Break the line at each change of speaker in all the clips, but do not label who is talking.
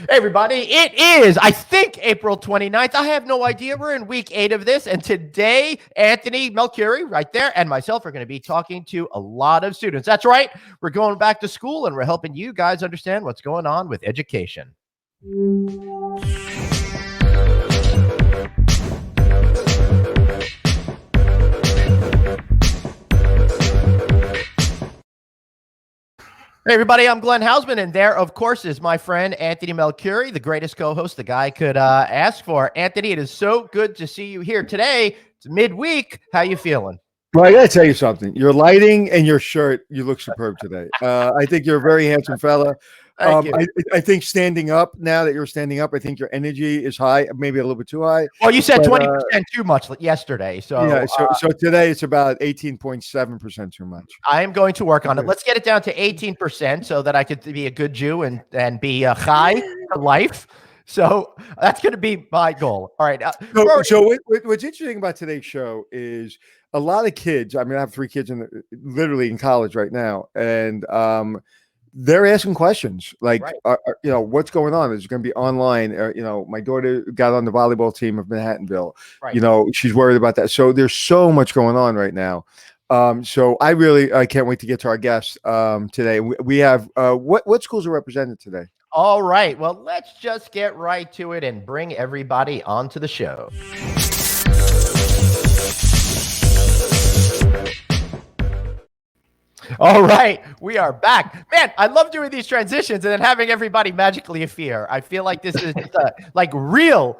Hey, everybody, it is, I think, April 29th. I have no idea. We're in week 8 of this. And today, Anthony Melchiori, right there, and myself are going to be talking to a lot of students. That's right. We're going back to school, and we're helping you guys understand what's going on with education. Hey, everybody, I'm Glenn Hausman, and there, of course, is my friend Anthony Melchiori, the greatest co-host the guy could ask for. Anthony, it is so good to see you here today. It's midweek. How you feeling?
Well, I got to tell you something. Your lighting and your shirt, you look superb today. I think you're a very handsome fella.
Thank you.
I think standing up, now that you're standing up, I think your energy is high, maybe a little bit too high.
Well, you said 20% too much yesterday. So
yeah, so today it's about 18.7% too much.
I am going to work on it. Let's get it down to 18% so that I could be a good Jew and be high for life. So that's going to be my goal. All right.
So what's interesting about today's show is a lot of kids. I mean, I have 3 kids literally in college right now, and they're asking questions like,
right.
What's going on? Is it going to be online? My daughter got on the volleyball team of Manhattanville. Right. She's worried about that. So there's so much going on right now. So I can't wait to get to our guests today. We have what schools are represented today?
All right. Well, let's just get right to it and bring everybody onto the show. All right, we are back. Man, I love doing these transitions and then having everybody magically appear. I feel like this is like real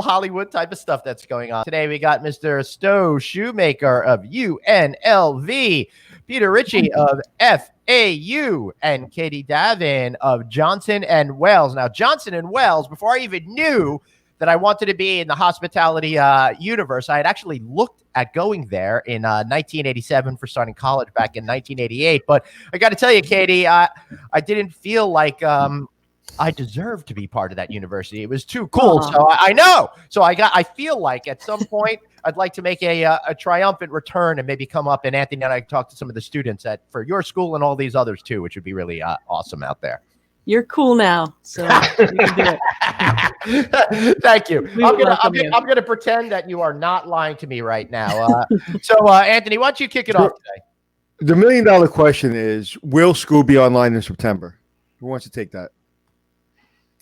Hollywood type of stuff that's going on. Today we got Mr. Stowe, Shoemaker of UNLV, Peter Ricci of FAU, and Katie Davin of Johnson and Wales. Now, Johnson and Wales, before I even knew that I wanted to be in the hospitality universe, I had actually looked at going there in 1987 for starting college back in 1988. But I got to tell you, Katie, I didn't feel like I deserved to be part of that university. It was too cool. Aww. So I know. So I feel like at some point I'd like to make a triumphant return and maybe come up, and Anthony and I talk to some of the students for your school and all these others too, which would be really awesome out there.
You're cool now, so you can do
it. Thank you. I'm gonna pretend that you are not lying to me right now. So, Anthony, why don't you kick it off today?
The $1 million question is: will school be online in September? Who wants to take that?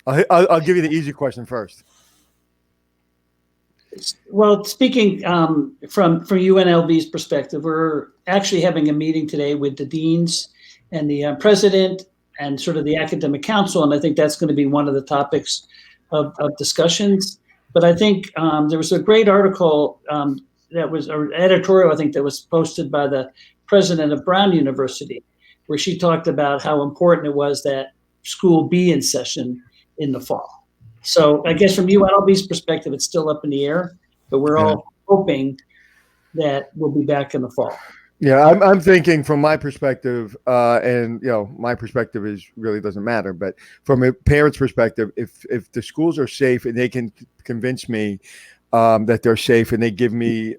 I'll give you the easy question first.
Well, speaking from UNLV's perspective, we're actually having a meeting today with the deans and the president and sort of the academic council, and I think that's going to be one of the topics of discussions. But I think there was a great article that was an editorial, I think, that was posted by the president of Brown University, where she talked about how important it was that school be in session in the fall. So I guess from UNLV's perspective, it's still up in the air, but we're all hoping that we'll be back in the fall.
Yeah, I'm thinking from my perspective, and my perspective is really doesn't matter. But from a parent's perspective, if the schools are safe and they can convince me that they're safe and they give me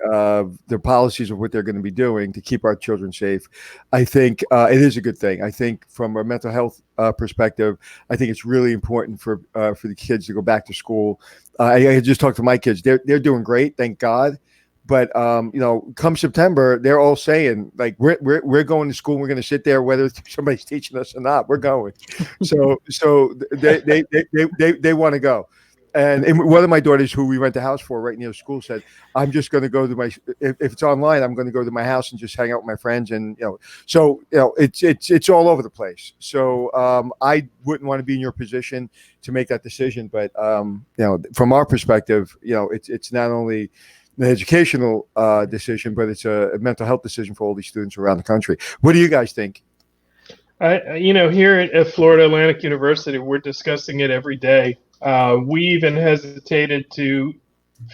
their policies of what they're going to be doing to keep our children safe, I think it is a good thing. I think from a mental health perspective, I think it's really important for the kids to go back to school. I just talked to my kids; they're doing great, thank God. But come September, they're all saying like we're going to school. We're going to sit there whether somebody's teaching us or not. We're going. So they want to go. And one of my daughters, who we rent a house for right near school, said, "I'm just going to go to if it's online, I'm going to go to my house and just hang out with my friends." And it's all over the place. So I wouldn't want to be in your position to make that decision. But from our perspective, it's not only an educational decision, but it's a mental health decision for all these students around the country. What do you guys think?
Here at Florida Atlantic University, we're discussing it every day. We even hesitated to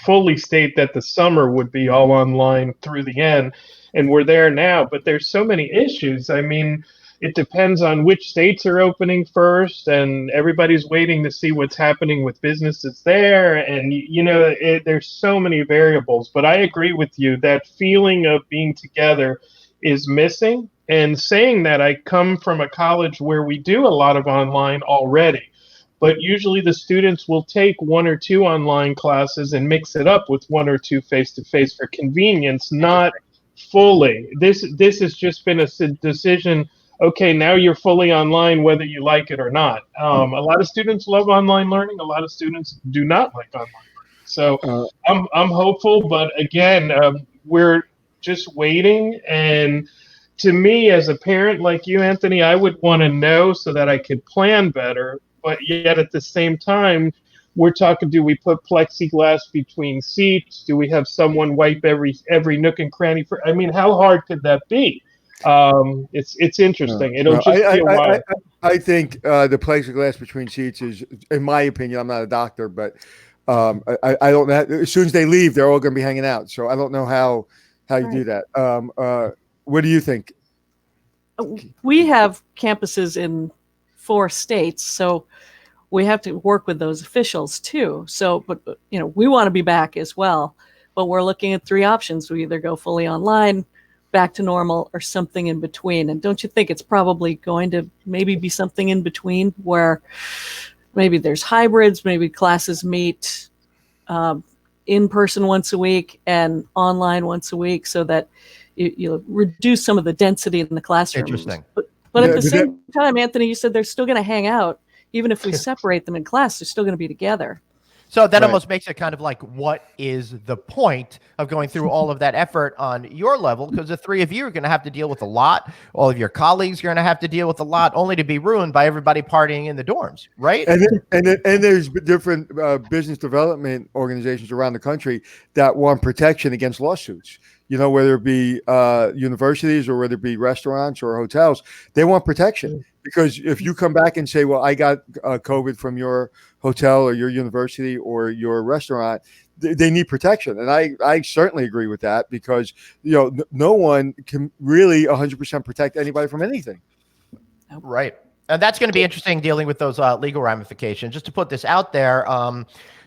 fully state that the summer would be all online through the end, and we're there now. But there's so many issues. I mean, it depends on which states are opening first, and everybody's waiting to see what's happening with businesses there. And, there's so many variables. But I agree with you, that feeling of being together is missing. And saying that, I come from a college where we do a lot of online already. but usually the students will take 1 or 2 online classes and mix it up with 1 or 2 face-to-face for convenience, not fully. This has just been a decision. Okay, now you're fully online, whether you like it or not. A lot of students love online learning. A lot of students do not like online learning. So I'm hopeful, but again, we're just waiting. And to me, as a parent like you, Anthony, I would want to know so that I could plan better. But yet at the same time, we're talking, do we put plexiglass between seats? Do we have someone wipe every nook and cranny? I mean, how hard could that be? It's interesting. It'll just be a while.
I think the plexiglass between seats is, in my opinion, I'm not a doctor, but I don't know. As soon as they leave, they're all going to be hanging out. So I don't know how you do that. What do you think?
We have campuses in 4 states, so we have to work with those officials too. So, but we want to be back as well, but we're looking at 3 options. We either go fully online, back to normal, or something in between. And don't you think it's probably going to maybe be something in between, where maybe there's hybrids, maybe classes meet in person once a week and online once a week, so that you reduce some of the density in the classroom.
Interesting.
But at the same time, Anthony, you said they're still going to hang out. Even if we separate them in class, they're still going to be together.
So that almost makes it kind of like, what is the point of going through all of that effort on your level? Because the 3 of you are going to have to deal with a lot. All of your colleagues are going to have to deal with a lot, only to be ruined by everybody partying in the dorms, right?
And there's different business development organizations around the country that want protection against lawsuits. Whether it be universities or whether it be restaurants or hotels, they want protection. Because if you come back and say, well, I got COVID from your hotel or your university or your restaurant, they need protection. And I certainly agree with that, because, no one can really 100% protect anybody from anything.
Right. And that's going to be interesting, dealing with those legal ramifications. Just to put this out there,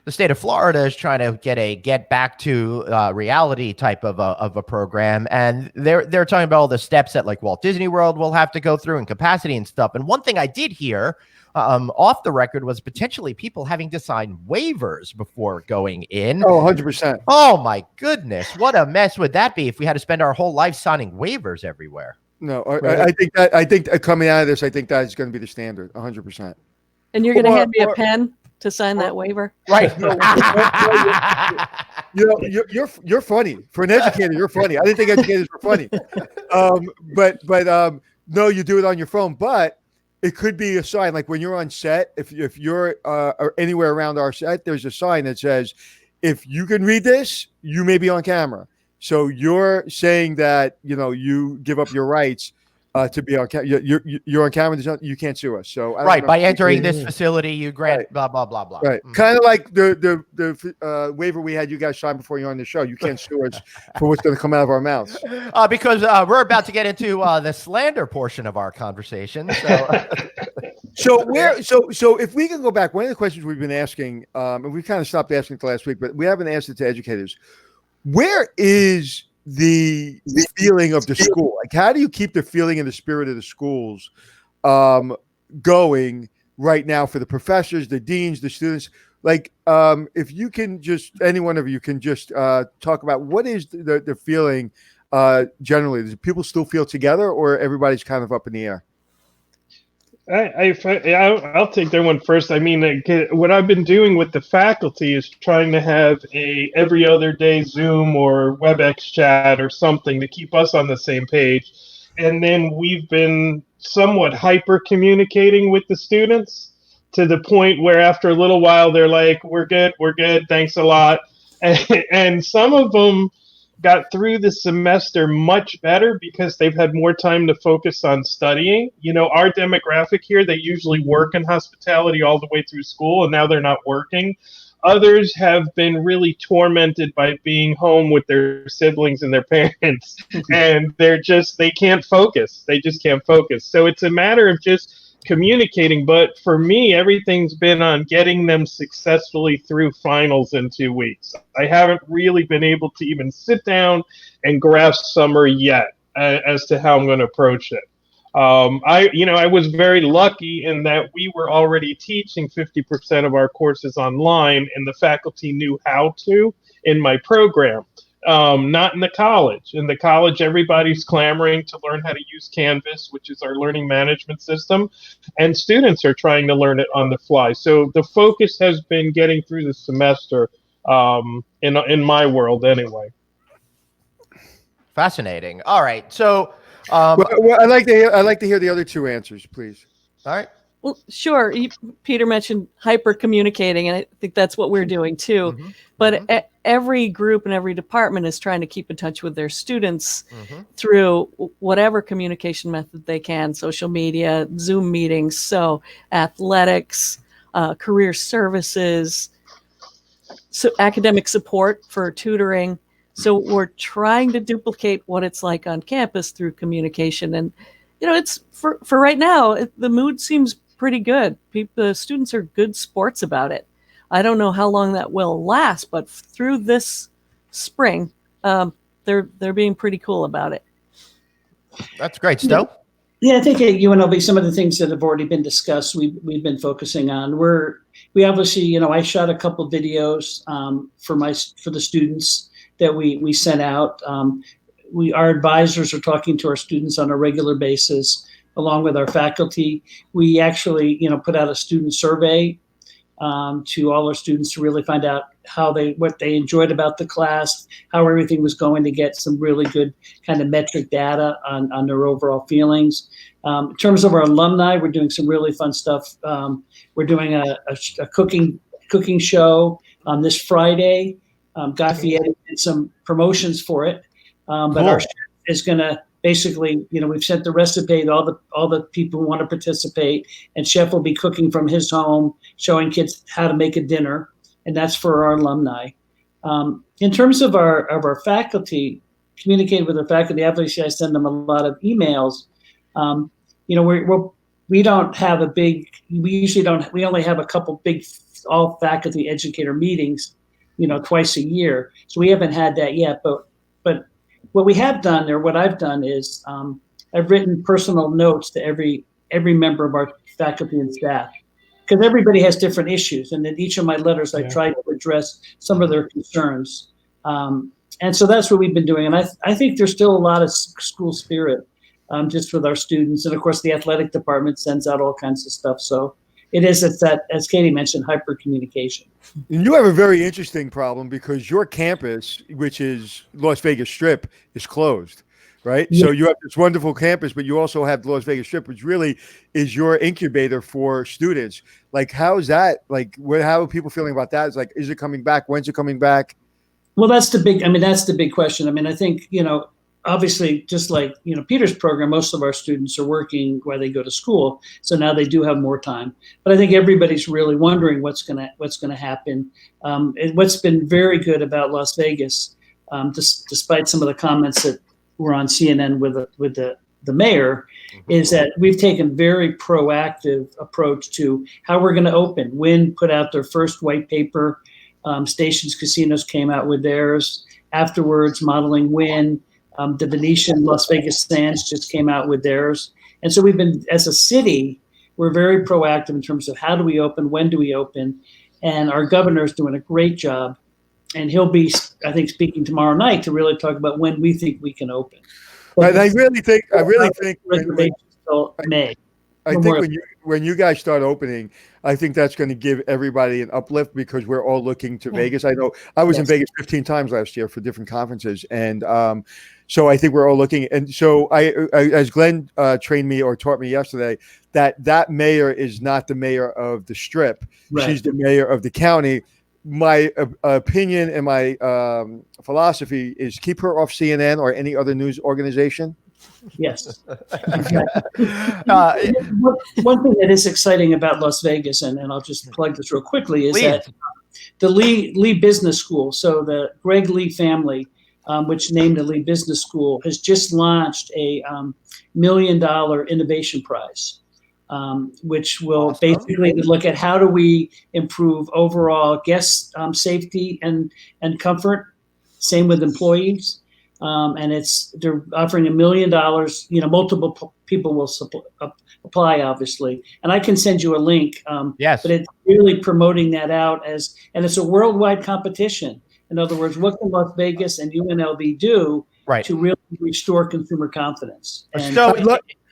the state of Florida is trying to get back to reality type of a program, and they're talking about all the steps that like Walt Disney World will have to go through, and capacity and stuff. And one thing I did hear off the record was potentially people having to sign waivers before going in.
Oh, 100%.
Oh my goodness, what a mess would that be if we had to spend our whole life signing waivers everywhere?
No, right. I think coming out of this, I think that is going to be the standard, 100%.
And you're going to hand me a pen to sign that waiver?
Right.
You're funny. For an educator, you're funny. I didn't think educators were funny. But no, you do it on your phone. But it could be a sign, like when you're on set, if you're anywhere around our set, there's a sign that says, if you can read this, you may be on camera. So you're saying that, you give up your rights to be on camera. You're on camera. You can't sue us. So
by entering this facility, you grant blah blah blah blah.
Right, kind of like the waiver we had you guys sign before you're on the show. You can't sue us for what's going to come out of our mouths.
Because we're about to get into the slander portion of our conversation. So,
so if we can go back, one of the questions we've been asking, and we kind of stopped asking it last week, but we haven't asked it to educators. Where is the feeling of the school? Like, how do you keep the feeling and the spirit of the schools going right now for the professors, the deans, the students? Like, if you can just, any one of you can just talk about what is the feeling generally? Do people still feel together, or everybody's kind of up in the air?
I'll take that one first. I mean, what I've been doing with the faculty is trying to have a every other day Zoom or WebEx chat or something to keep us on the same page. And then we've been somewhat hyper communicating with the students to the point where after a little while, they're like, we're good, thanks a lot. And some of them got through the semester much better because they've had more time to focus on studying. Our demographic here, they usually work in hospitality all the way through school, and now they're not working. Others have been really tormented by being home with their siblings and their parents, and they can't focus. They just can't focus. So it's a matter of just communicating. But for me, everything's been on getting them successfully through finals in 2 weeks. I haven't really been able to even sit down and grasp summer yet as to how I'm going to approach it. I was very lucky in that we were already teaching 50% of our courses online, and the faculty knew how to in my program. Not in the college. In the college, everybody's clamoring to learn how to use Canvas, which is our learning management system, and students are trying to learn it on the fly. So the focus has been getting through the semester, in my world anyway.
Fascinating. All right. So,
well, I'd like to hear the other two answers, please.
all right.
Well, sure. Peter mentioned hyper communicating, and I think that's what we're doing too.
Mm-hmm.
But every group and every department is trying to keep in touch with their students
Mm-hmm.
through whatever communication method they can, social media, Zoom meetings, so athletics, career services, so academic support for tutoring. So we're trying to duplicate what it's like on campus through communication. And, it's for right now, the mood seems pretty good. The students are good sports about it. I don't know how long that will last, but through this spring, they're being pretty cool about it.
That's great. Stowe?
Yeah, I think at UNLV, some of the things that have already been discussed, we've been focusing on. We obviously, I shot a couple videos for the students that we sent out. Our advisors are talking to our students on a regular basis, along with our faculty. We actually, put out a student survey to all our students to really find out what they enjoyed about the class, how everything was going, to get some really good kind of metric data on their overall feelings. In terms of our alumni, we're doing some really fun stuff. We're doing a cooking show this Friday. Guy Fieri did some promotions for it, but
Cool.
Our chef is going to basically, we've sent the recipe to all the people who want to participate, and chef will be cooking from his home, showing kids how to make a dinner, and that's for our alumni. In terms of our faculty, communicating with our faculty, obviously I send them a lot of emails. We don't have we only have a couple big all faculty educator meetings, twice a year. So we haven't had that yet, but what we have done, or what I've done, is I've written personal notes to every member of our faculty and staff, because everybody has different issues. And in each of my letters, I try to address some of their concerns. And so that's what we've been doing. And I think there's still a lot of school spirit just with our students. And of course, the athletic department sends out all kinds of stuff. So it's that, as Katie mentioned, hyper communication.
And you have a very interesting problem because your campus, which is Las Vegas Strip, is closed, right?
Yeah.
So you have this wonderful campus, but you also have the Las Vegas Strip, which really is your incubator for students. Like, how is that? Like, how are people feeling about that? It's like, is it coming back? When's it coming back?
Well, that's the big question. I think, obviously, just like, Peter's program, most of our students are working while they go to school. So now they do have more time. But I think everybody's really wondering what's going to happen. And what's been very good about Las Vegas, despite some of the comments that were on CNN with the mayor, is that we've taken very proactive approach to how we're going to open. Wynn put out their first white paper. Stations Casinos came out with theirs. Afterwards, Modeling Wynn. The Venetian Las Vegas Sands just came out with theirs. And so we've been, as a city, we're very proactive in terms of how do we open, when do we open, and our governor is doing a great job. And he'll be, I think, speaking tomorrow night to really talk about when we think we can open.
But I really think
reservations till May.
I think when you guys start opening, I think that's going to give everybody an uplift because we're all looking to Vegas. I know I was in Vegas 15 times last year for different conferences. And so I think we're all looking. And so I as Glenn trained me or taught me yesterday, that mayor is not the mayor of the Strip.
Right.
She's the mayor of the county. My opinion and my philosophy is keep her off CNN or any other news organization.
Yes. One thing that is exciting about Las Vegas, and I'll just plug this real quickly, is that the Lee Business School, so the Greg Lee family, which named the Lee Business School, has just launched a $1 million innovation prize, which will basically look at how do we improve overall guest safety and comfort. Same with employees. And they're offering $1 million, multiple people will apply, obviously. And I can send you a link.
Yes.
But it's really promoting that out and it's a worldwide competition. In other words, what can Las Vegas and UNLV do to really restore consumer confidence? And
So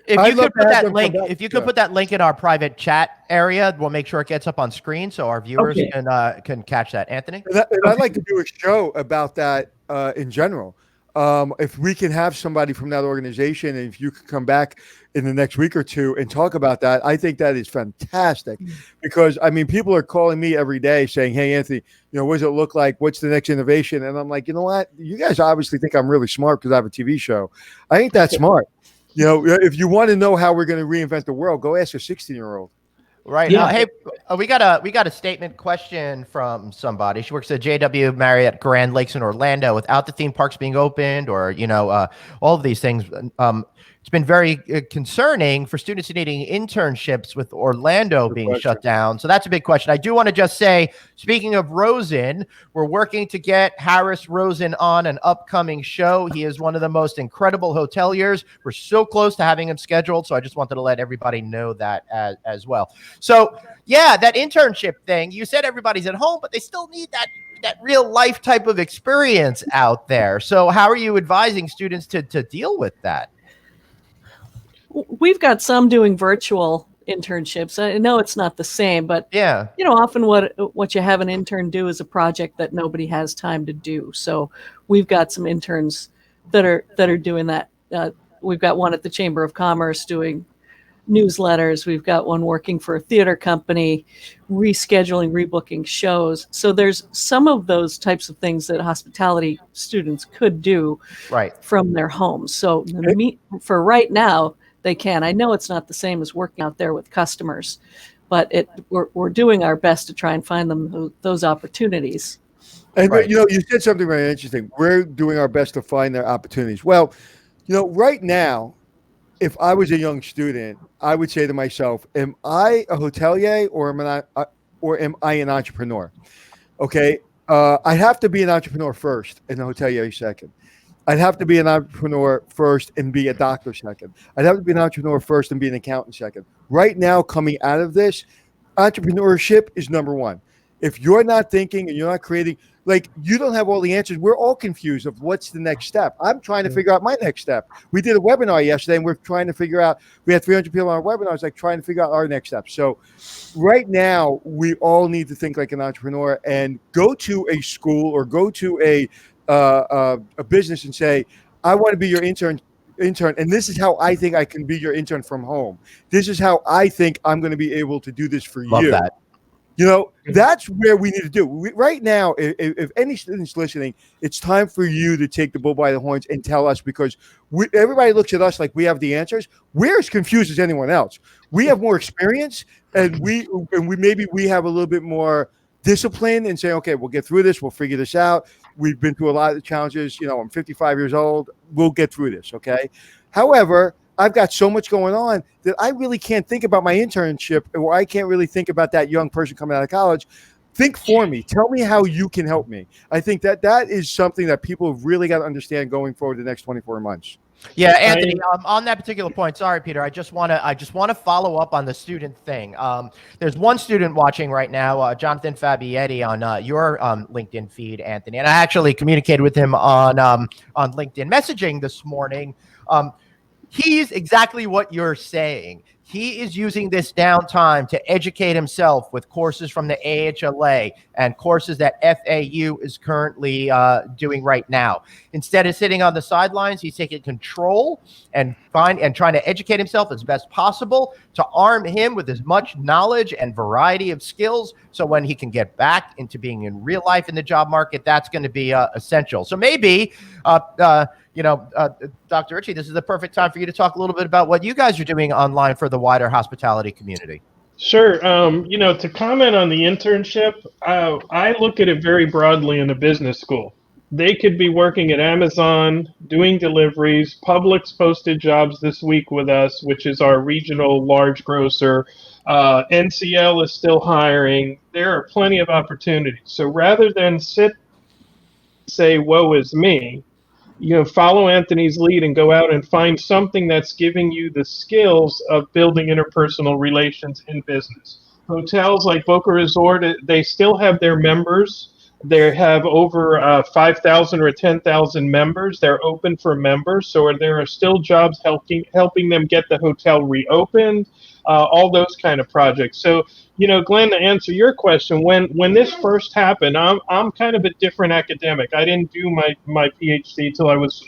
if you could put that link, put that link in our private chat area, we'll make sure it gets up on screen so our viewers can catch that. Anthony?
And I'd like to do a show about that in general. If we can have somebody from that organization, and if you could come back in the next week or two and talk about that, I think that is fantastic. Because I mean, people are calling me every day saying, "Hey, Anthony, what does it look like? What's the next innovation?" And I'm like, you know what? You guys obviously think I'm really smart because I have a TV show. I ain't that smart. If you want to know how we're going to reinvent the world, go ask a 16-year-old.
Right.
Yeah.
Hey, we got a statement question from somebody. She works at JW Marriott Grand Lakes in Orlando. Without the theme parks being opened, or all of these things, it's been very concerning for students needing internships with Orlando being shut down. So that's a big question. I do want to just say, speaking of Rosen, we're working to get Harris Rosen on an upcoming show. He is one of the most incredible hoteliers. We're so close to having him scheduled. So I just wanted to let everybody know that as well. So yeah, that internship thing, you said everybody's at home, but they still need that real life type of experience out there. So how are you advising students to deal with that?
We've got some doing virtual internships. I know it's not the same, but
yeah,
often what you have an intern do is a project that nobody has time to do. So we've got some interns that are doing that. We've got one at the Chamber of Commerce doing newsletters. We've got one working for a theater company, rescheduling, rebooking shows. So there's some of those types of things that hospitality students could do from their homes. So for right now, they can. I know it's not the same as working out there with customers, but we're doing our best to try and find them those opportunities.
And you said something very interesting. We're doing our best to find their opportunities. Well, right now, if I was a young student, I would say to myself, am I a hotelier or am I an entrepreneur? Okay. I have to be an entrepreneur first and a hotelier second. I'd have to be an entrepreneur first and be a doctor second. I'd have to be an entrepreneur first and be an accountant second. Right now, coming out of this, entrepreneurship is number one. If you're not thinking and you're not creating, you don't have all the answers. We're all confused of what's the next step. I'm trying to figure out my next step. We did a webinar yesterday and we're trying to figure out, we had 300 people on our webinar. I was trying to figure out our next step. So right now, we all need to think like an entrepreneur and go to a school or go to a business and say, I want to be your intern, and this is how I think I can be your intern from home. This is how I think I'm going to be able to do this for
Love
you.
That.
That's where we need to do. Right now, if any student's listening, it's time for you to take the bull by the horns and tell us, because everybody looks at us like we have the answers. We're as confused as anyone else. We have more experience, and we have a little bit more discipline and say, okay, we'll get through this. We'll figure this out. We've been through a lot of the challenges. I'm 55 years old. We'll get through this. Okay. However, I've got so much going on that I really can't think about my internship, or I can't really think about that young person coming out of college. Think for me. Tell me how you can help me. I think that is something that people have really got to understand going forward the next 24 months.
Yeah, Anthony, on that particular point, sorry, Peter, I just want to follow up on the student thing. There's one student watching right now, Jonathan Fabietti, on your LinkedIn feed, Anthony, and I actually communicated with him on LinkedIn messaging this morning. He's exactly what you're saying. He is using this downtime to educate himself with courses from the AHLA and courses that FAU is currently doing right now. Instead of sitting on the sidelines, he's taking control and trying to educate himself as best possible to arm him with as much knowledge and variety of skills. So when he can get back into being in real life in the job market, that's going to be essential. So maybe, Dr. Ricci, this is the perfect time for you to talk a little bit about what you guys are doing online for the wider hospitality community.
Sure. To comment on the internship, I look at it very broadly in a business school. They could be working at Amazon, doing deliveries. Publix posted jobs this week with us, which is our regional large grocer. NCL is still hiring. There are plenty of opportunities. So rather than say, woe is me, follow Anthony's lead and go out and find something that's giving you the skills of building interpersonal relations in business. Hotels like Boca Resort, they still have their members. They have over 5,000 or 10,000 members. They're open for members, so there are still jobs helping them get the hotel reopened, all those kind of projects. So, Glenn, to answer your question, when this first happened, I'm kind of a different academic. I didn't do my PhD till I was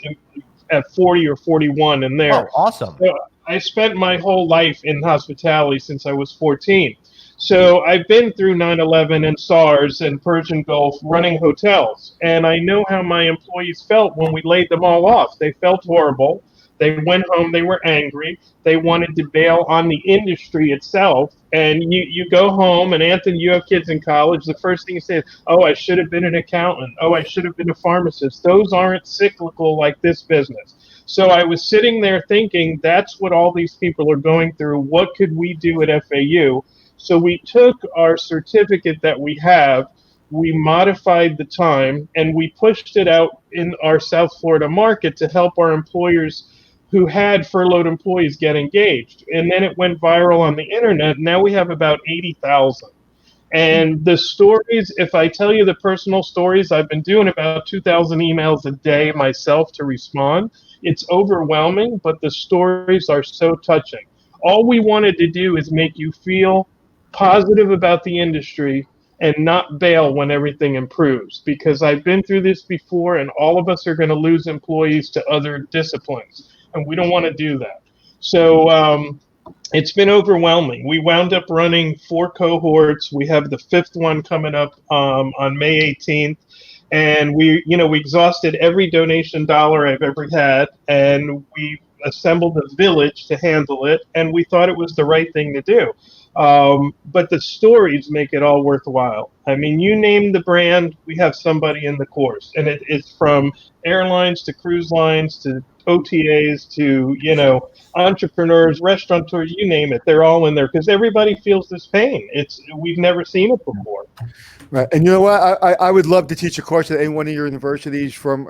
at 40 or 41 in there.
Oh, awesome.
So I spent my whole life in hospitality since I was 14. So I've been through 9/11 and SARS and Persian Gulf running hotels, and I know how my employees felt when we laid them all off. They felt horrible. They went home, they were angry. They wanted to bail on the industry itself. And you go home, and Anthony, you have kids in college, the first thing you say is, oh, I should have been an accountant. Oh, I should have been a pharmacist. Those aren't cyclical like this business. So I was sitting there thinking, that's what all these people are going through. What could we do at FAU? So we took our certificate that we have, we modified the time, and we pushed it out in our South Florida market to help our employers who had furloughed employees get engaged. And then it went viral on the internet. Now we have about 80,000. And the stories, if I tell you the personal stories, I've been doing about 2,000 emails a day myself to respond. It's overwhelming, but the stories are so touching. All we wanted to do is make you feel positive about the industry and not bail when everything improves, because I've been through this before, and all of us are going to lose employees to other disciplines, and we don't want to do that. So it's been overwhelming. We wound up running 4 cohorts. We have the 5th one coming up on May 18th, and we exhausted every donation dollar I've ever had, and we assembled a village to handle it, and we thought it was the right thing to do. But the stories make it all worthwhile. I mean, you name the brand, we have somebody in the course, and it's from airlines to cruise lines to OTAs to, entrepreneurs, restaurateurs, you name it. They're all in there because everybody feels this pain. We've never seen it before.
Right. And you know what? I would love to teach a course at any one of your universities from,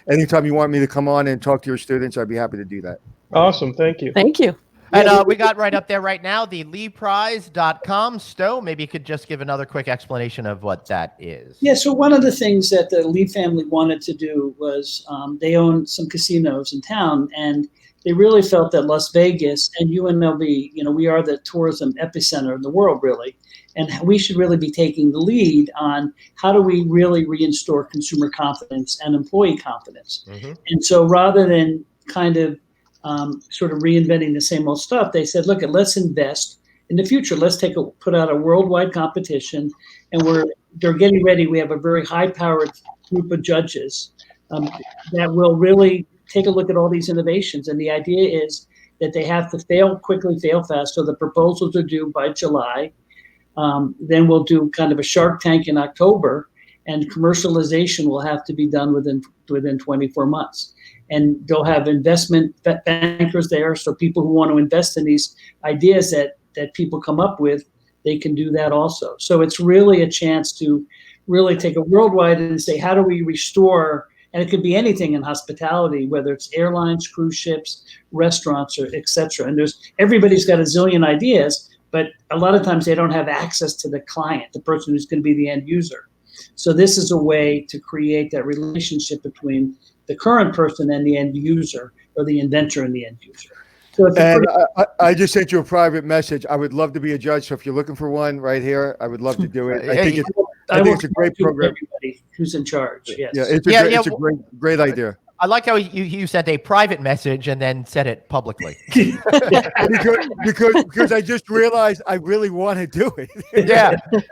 anytime you want me to come on and talk to your students, I'd be happy to do that.
Awesome. Thank you.
Thank you.
And we got right up there right now, the leeprize.com. Stowe, maybe you could just give another quick explanation of what that is.
Yeah, so one of the things that the Lee family wanted to do was they own some casinos in town, and they really felt that Las Vegas and UNLV, we are the tourism epicenter of the world, really. And we should really be taking the lead on how do we really reinstore consumer confidence and employee confidence. Mm-hmm. And so rather than kind of sort of reinventing the same old stuff, they said, look, let's invest in the future. Let's put out a worldwide competition, and they're getting ready. We have a very high-powered group of judges that will really take a look at all these innovations. And the idea is that they have to fail quickly, fail fast. So the proposals are due by July. Then we'll do kind of a Shark Tank in October, and commercialization will have to be done within 24 months. And they'll have investment bankers there, so people who want to invest in these ideas that people come up with, they can do that also. So it's really a chance to really take a worldwide and say, how do we restore? And it could be anything in hospitality, whether it's airlines, cruise ships, restaurants, or et cetera. And everybody's got a zillion ideas, but a lot of times they don't have access to the client, the person who's going to be the end user. So this is a way to create that relationship between the current person and the end user, or the inventor and the end user. So
I just sent you a private message. I would love to be a judge. So if you're looking for one right here, I would love to do it. I think it's a great program.
Everybody who's in charge. Yes.
Yeah, it's a great idea.
I like how you sent a private message and then said it publicly.
because I just realized I really want to do it.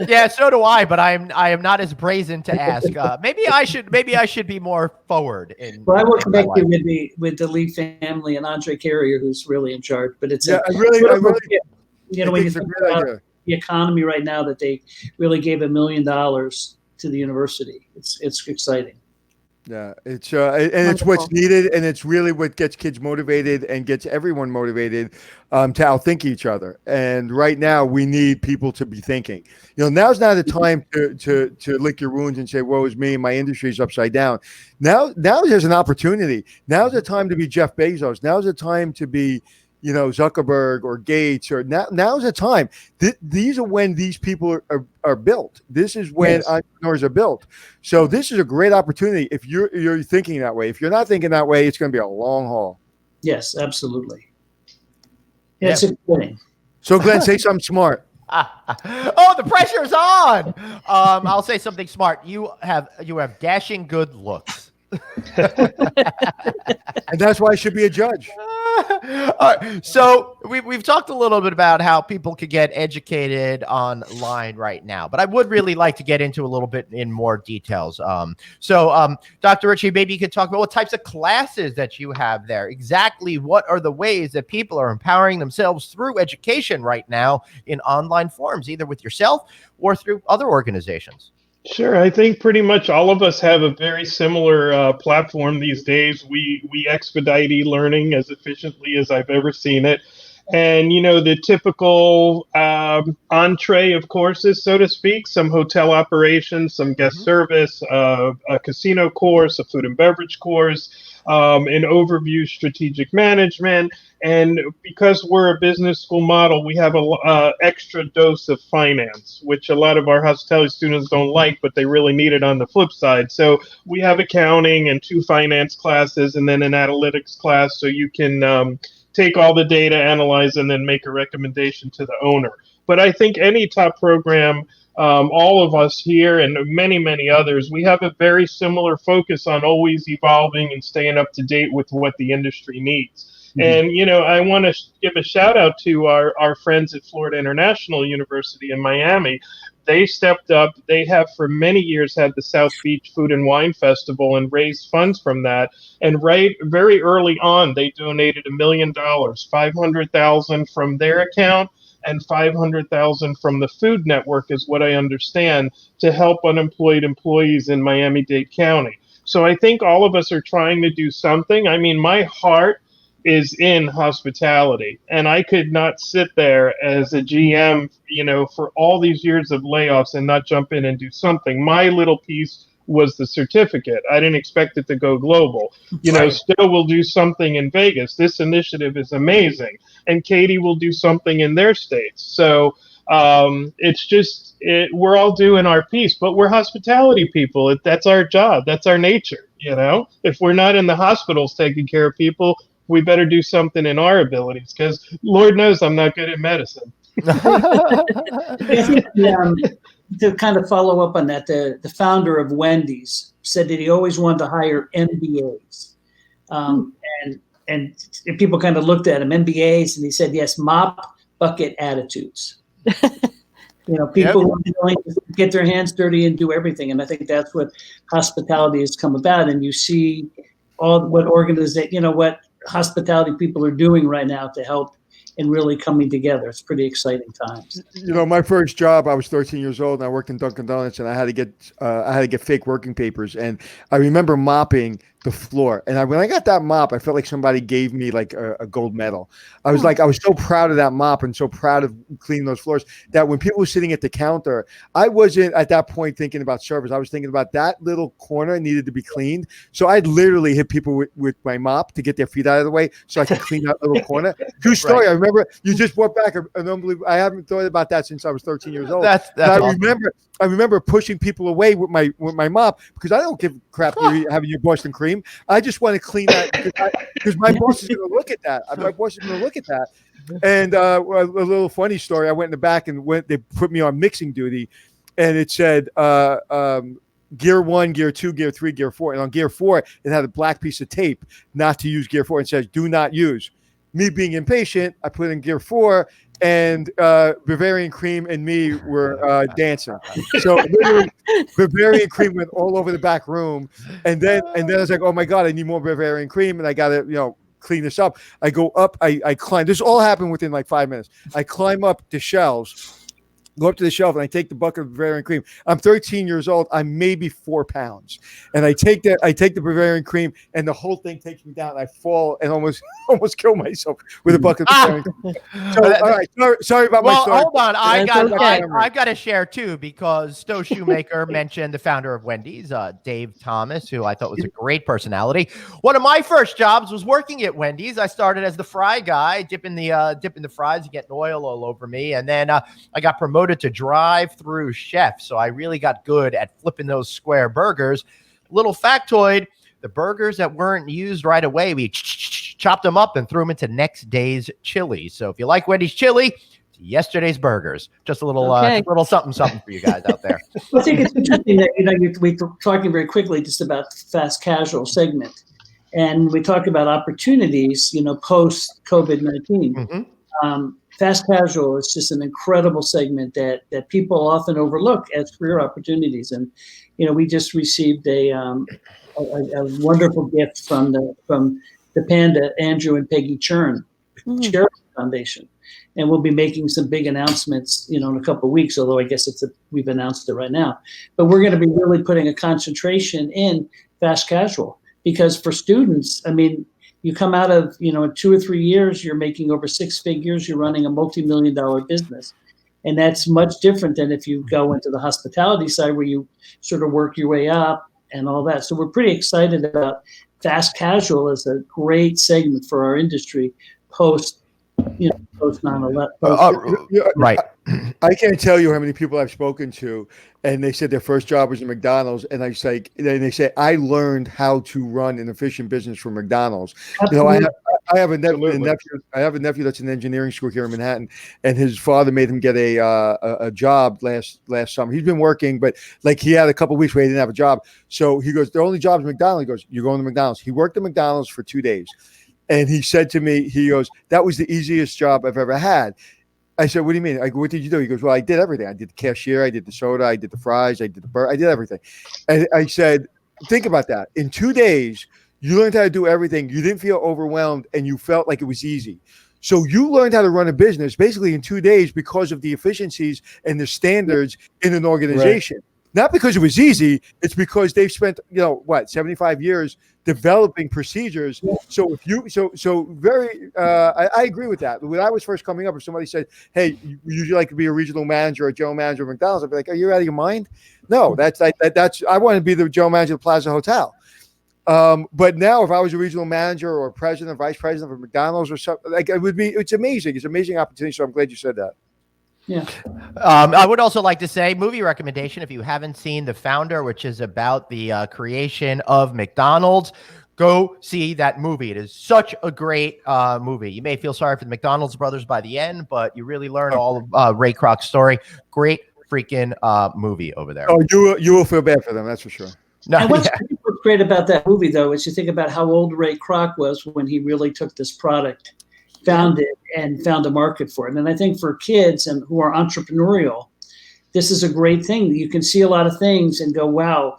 yeah, so do I. But I am not as brazen to ask. Maybe I should be more forward.
Well, I will connect you with the Lee family and Andre Carrier, who's really in charge. But it's
I really
when you think about the economy right now, that they really gave $1 million to the university. It's exciting.
Yeah, it's and it's what's needed, and it's really what gets kids motivated and gets everyone motivated to outthink each other. And right now, we need people to be thinking. Now's not the time to lick your wounds and say, "Woe is me, my industry's upside down." Now there's an opportunity. Now's the time to be Jeff Bezos. Now's the time to be Zuckerberg or Gates, or now's the time. These are when these people are built. This is when entrepreneurs are built. So this is a great opportunity if you're thinking that way. If you're not thinking that way, it's going to be a long haul.
Yes, absolutely. Yeah, it's exciting.
So Glenn, say something smart.
Oh, the pressure's on. I'll say something smart. You have dashing good looks.
And that's why I should be a judge.
All right, so we've talked a little bit about how people could get educated online right now, but I would really like to get into a little bit in more details. Dr. Ricci, maybe you could talk about what types of classes that you have there. Exactly what are the ways that people are empowering themselves through education right now in online forums, either with yourself or through other organizations?
Sure. I think pretty much all of us have a very similar platform these days. We expedite e-learning as efficiently as I've ever seen it. And, the typical entree of courses, so to speak, some hotel operations, some guest service, a casino course, a food and beverage course, an overview strategic management. And because we're a business school model, we have a extra dose of finance, which a lot of our hospitality students don't like, but they really need it on the flip side. So we have accounting and 2 finance classes and then an analytics class, so you can take all the data, analyze, and then make a recommendation to the owner. But I think any top program, all of us here and many, many others, we have a very similar focus on always evolving and staying up to date with what the industry needs. And, I want to give a shout out to our friends at Florida International University in Miami. They stepped up. They have for many years had the South Beach Food and Wine Festival and raised funds from that. And very early on, they donated $1 million, $500,000 from their account and $500,000 from the Food Network, is what I understand, to help unemployed employees in Miami-Dade County. So I think all of us are trying to do something. I mean, my heart is in hospitality, and I could not sit there as a GM, for all these years of layoffs and not jump in and do something. My little piece was the certificate. I didn't expect it to go global. Stowe will do something in Vegas. This initiative is amazing, and Katie will do something in their states. So it's just we're all doing our piece, but we're hospitality people. That's our job. That's our nature. If we're not in the hospitals taking care of people, we better do something in our abilities, because Lord knows I'm not good at medicine.
I think, to kind of follow up on that, the founder of Wendy's said that he always wanted to hire MBAs. And people kind of looked at him, MBAs, and he said, yes, mop bucket attitudes. People who are willing to get their hands dirty and do everything. And I think that's what hospitality has come about. And you see what hospitality people are doing right now to help and really coming together. It's pretty exciting times.
My first job, I was 13 years old and I worked in Dunkin' Donuts, and I had to get fake working papers. And I remember mopping the floor. And when I got that mop, I felt like somebody gave me like a gold medal. I was so proud of that mop and so proud of cleaning those floors that when people were sitting at the counter, I wasn't at that point thinking about service. I was thinking about that little corner needed to be cleaned. So I'd literally hit people with my mop to get their feet out of the way so I could clean that little corner. True story. Right. I remember you just brought back an unbelievable. I haven't thought about that since I was 13 years old.
That's awesome.
I remember pushing people away with my mop because I don't give a crap you're having your Boston cream. I just want to clean that because my boss is going to look at that. My boss is going to look at that. And a little funny story. I went in the back and they put me on mixing duty, and it said gear 1, gear 2, gear 3, gear 4. And on gear 4, it had a black piece of tape not to use gear 4. It says do not use. Me being impatient, I put in gear 4. And Bavarian Cream and me were dancing. So literally, Bavarian Cream went all over the back room. And then I was like, oh my God, I need more Bavarian Cream, and I got to clean this up. I go up, I climb. This all happened within like 5 minutes. I climb up the shelves, go up to the shelf and I take the bucket of Bavarian cream. I'm 13 years old. I'm maybe 4 pounds. And I take the Bavarian cream and the whole thing takes me down. I fall and almost kill myself with a bucket of Bavarian cream. So, all right. Sorry about my story.
Hold on. I
okay.
got to share too, because Stowe Shoemaker mentioned the founder of Wendy's, Dave Thomas, who I thought was a great personality. One of my first jobs was working at Wendy's. I started as the fry guy, dipping the fries and getting oil all over me. And then I got promoted to drive-through chef. So I really got good at flipping those square burgers. Little factoid, the burgers that weren't used right away, we chopped them up and threw them into next day's chili. So if you like Wendy's chili, yesterday's burgers. Just a little something for you guys out there.
I think it's interesting that we're talking very quickly just about the fast casual segment. And we talk about opportunities, post COVID-19.
Mm-hmm.
Fast casual is just an incredible segment that people often overlook as career opportunities. And we just received a wonderful gift from the Panda, Andrew and Peggy Chern Charity Foundation, and we'll be making some big announcements, in a couple of weeks. Although I guess we've announced it right now, but we're going to be really putting a concentration in fast casual, because for students, you come out of, in 2 or 3 years, you're making over 6 figures, you're running a multi-million-dollar business. And that's much different than if you go into the hospitality side where you sort of work your way up and all that. So we're pretty excited about fast casual as a great segment for our industry post 9/11.
Right.
I can't tell you how many people I've spoken to, and they said their first job was at McDonald's, and they say I learned how to run an efficient business from McDonald's.
Absolutely.
I have a nephew that's in engineering school here in Manhattan, and his father made him get a job last summer. He's been working, but he had a couple of weeks where he didn't have a job. So he goes, the only job is McDonald's. He goes, you're going to McDonald's. He worked at McDonald's for 2 days. And he said to me, he goes, that was the easiest job I've ever had. I said, what do you mean? What did you do? He goes, well, I did everything. I did the cashier. I did the soda. I did the fries. I did the burger. I did everything. And I said, think about that. In 2 days, you learned how to do everything. You didn't feel overwhelmed, and you felt like it was easy. So you learned how to run a business basically in 2 days because of the efficiencies and the standards in an organization. Right. Not because it was easy. It's because they've spent, 75 years developing procedures. So I agree with that. When I was first coming up, if somebody said, hey, would you like to be a regional manager or a general manager of McDonald's? I'd be like, are you out of your mind? No, that's I want to be the general manager of the Plaza Hotel. But now if I was a regional manager or president, vice president of McDonald's or something, it's amazing. It's an amazing opportunity. So I'm glad you said that.
Yeah.
I would also like to say movie recommendation. If you haven't seen The Founder, which is about the creation of McDonald's, go see that movie. It is such a great movie. You may feel sorry for the McDonald's brothers by the end, but you really learn all of Ray Kroc's story. Great freaking movie over there.
Oh, you will feel bad for them. That's for sure.
No,
and what's great about that movie, though, is you think about how old Ray Kroc was when he really took this product, found it, and found a market for it. And I think for kids and who are entrepreneurial, this is a great thing. You can see a lot of things and go, wow,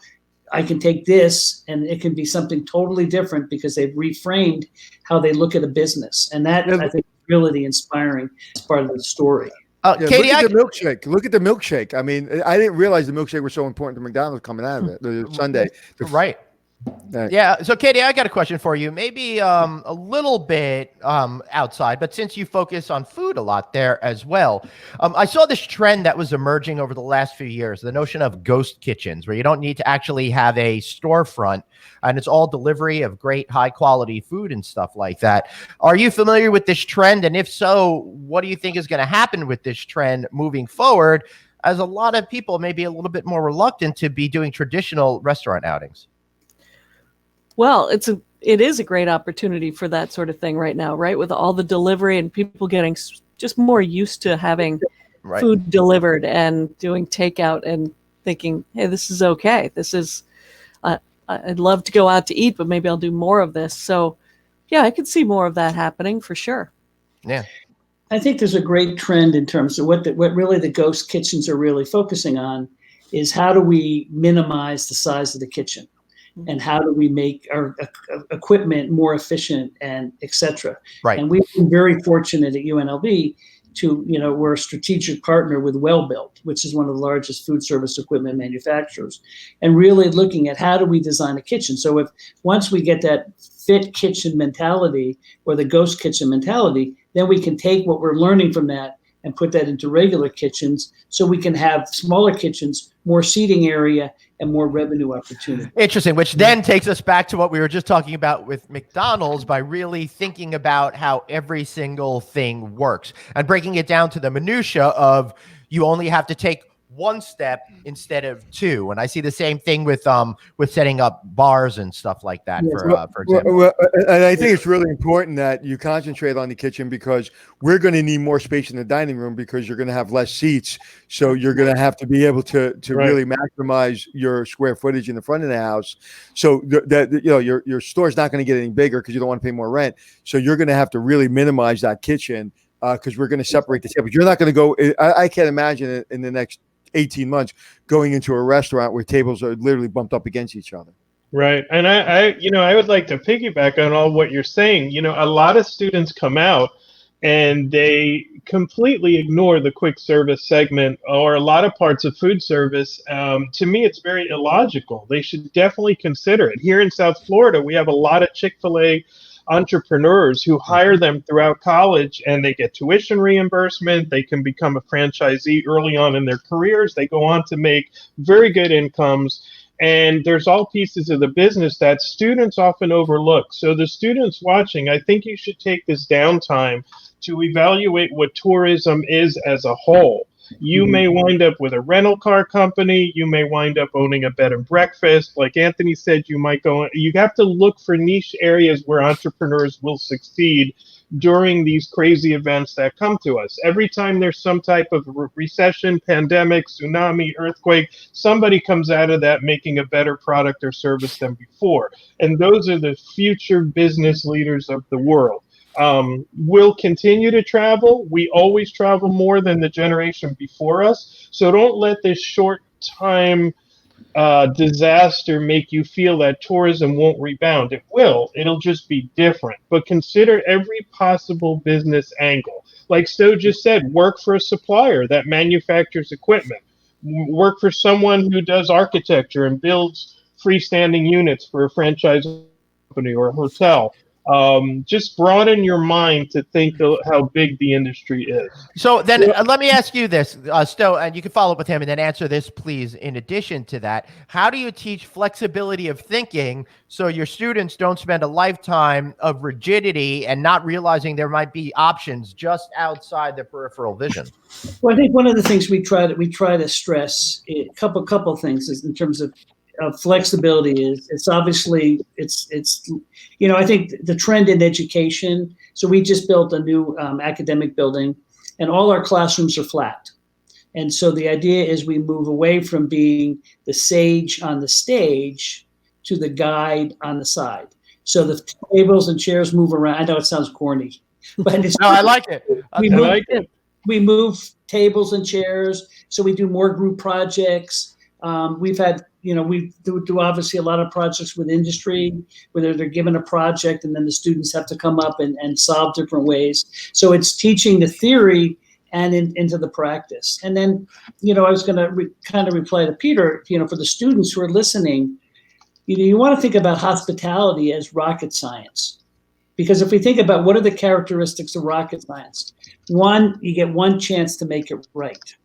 I can take this and it can be something totally different because they've reframed how they look at a business. And that, I think, is really inspiring as part of the story.
Katie,
look at the milkshake. Look at the milkshake. I mean, I didn't realize the milkshake was so important to McDonald's coming out of it. The Sunday.
Right. Yeah. So, Katie, I got a question for you. Maybe a little bit outside, but since you focus on food a lot there as well, I saw this trend that was emerging over the last few years, the notion of ghost kitchens, where you don't need to actually have a storefront and it's all delivery of great high quality food and stuff like that. Are you familiar with this trend? And if so, what do you think is going to happen with this trend moving forward, as a lot of people may be a little bit more reluctant to be doing traditional restaurant outings?
Well, it is a great opportunity for that sort of thing right now, right? With all the delivery and people getting just more used to having food delivered and doing takeout and thinking, hey, this is okay. This is, I'd love to go out to eat, but maybe I'll do more of this. So yeah, I could see more of that happening for sure.
Yeah.
I think there's a great trend in terms of what really the ghost kitchens are really focusing on is how do we minimize the size of the kitchen? And how do we make our equipment more efficient and et cetera?
Right.
And we've been very fortunate at UNLV to, we're a strategic partner with Well-Built, which is one of the largest food service equipment manufacturers, and really looking at how do we design a kitchen. So if once we get that fit kitchen mentality or the ghost kitchen mentality, then we can take what we're learning from that and put that into regular kitchens so we can have smaller kitchens, more seating area, and more revenue opportunity.
Interesting, which then takes us back to what we were just talking about with McDonald's by really thinking about how every single thing works and breaking it down to the minutia of you only have to take one step instead of two. And I see the same thing with setting up bars and stuff like that, for example.
And I think it's really important that you concentrate on the kitchen because we're going to need more space in the dining room because you're going to have less seats. So you're going to have to be able to really maximize your square footage in the front of the house. So your store is not going to get any bigger because you don't want to pay more rent. So you're going to have to really minimize that kitchen because we're going to separate the tables. You're not going to go. I can't imagine it in the next 18 months going into a restaurant where tables are literally bumped up against each other.
Right. And I would like to piggyback on all what you're saying. A lot of students come out and they completely ignore the quick service segment or a lot of parts of food service. To me, it's very illogical. They should definitely consider it. Here in South Florida, we have a lot of Chick-fil-A entrepreneurs who hire them throughout college, and they get tuition reimbursement. They can become a franchisee early on in their careers. They go on to make very good incomes. And there's all pieces of the business that students often overlook. So the students watching, I think you should take this downtime to evaluate what tourism is as a whole. You may wind up with a rental car company. You may wind up owning a bed and breakfast. Like Anthony said, you have to look for niche areas where entrepreneurs will succeed during these crazy events that come to us. Every time there's some type of recession, pandemic, tsunami, earthquake, somebody comes out of that making a better product or service than before. And those are the future business leaders of the world. We'll continue to travel. We always travel more than the generation before us. So don't let this short time disaster make you feel that tourism won't rebound. It will. It'll just be different. But consider every possible business angle. Like Stowe just said, work for a supplier that manufactures equipment. Work for someone who does architecture and builds freestanding units for a franchise company or a hotel. Just broaden your mind to think of how big the industry is.
So then let me ask you this, Stowe, and you can follow up with him and then answer this, please. In addition to that, how do you teach flexibility of thinking so your students don't spend a lifetime of rigidity and not realizing there might be options just outside the peripheral vision?
Well, I think one of the things we try to stress a couple things is in terms of flexibility is it's obviously I think the trend in education. So we just built a new academic building, and all our classrooms are flat. And so the idea is we move away from being the sage on the stage to the guide on the side. So the tables and chairs move around. I know it sounds corny, but it's
no, I like it.
We move tables and chairs, so we do more group projects. We've had, we do obviously a lot of projects with industry, where they're given a project and then the students have to come up and solve different ways. So it's teaching the theory and into the practice. And then, I was going to kind of reply to Peter, for the students who are listening, you want to think about hospitality as rocket science. Because if we think about what are the characteristics of rocket science, one, you get one chance to make it right.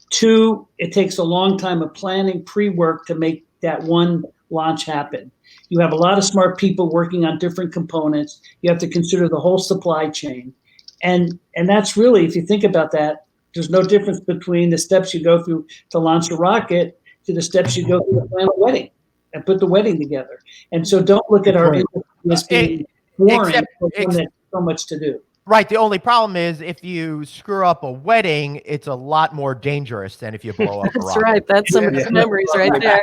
Two, it takes a long time of planning, pre-work to make that one launch happen. You have a lot of smart people working on different components. You have to consider the whole supply chain. And that's really, if you think about that, there's no difference between the steps you go through to launch a rocket to the steps you go through to plan a wedding and put the wedding together. And so don't look at our industry as being boring, there's so much to do.
Right. The only problem is if you screw up a wedding, it's a lot more dangerous than if you blow up a rocket.
That's right. That's some of his memories right there.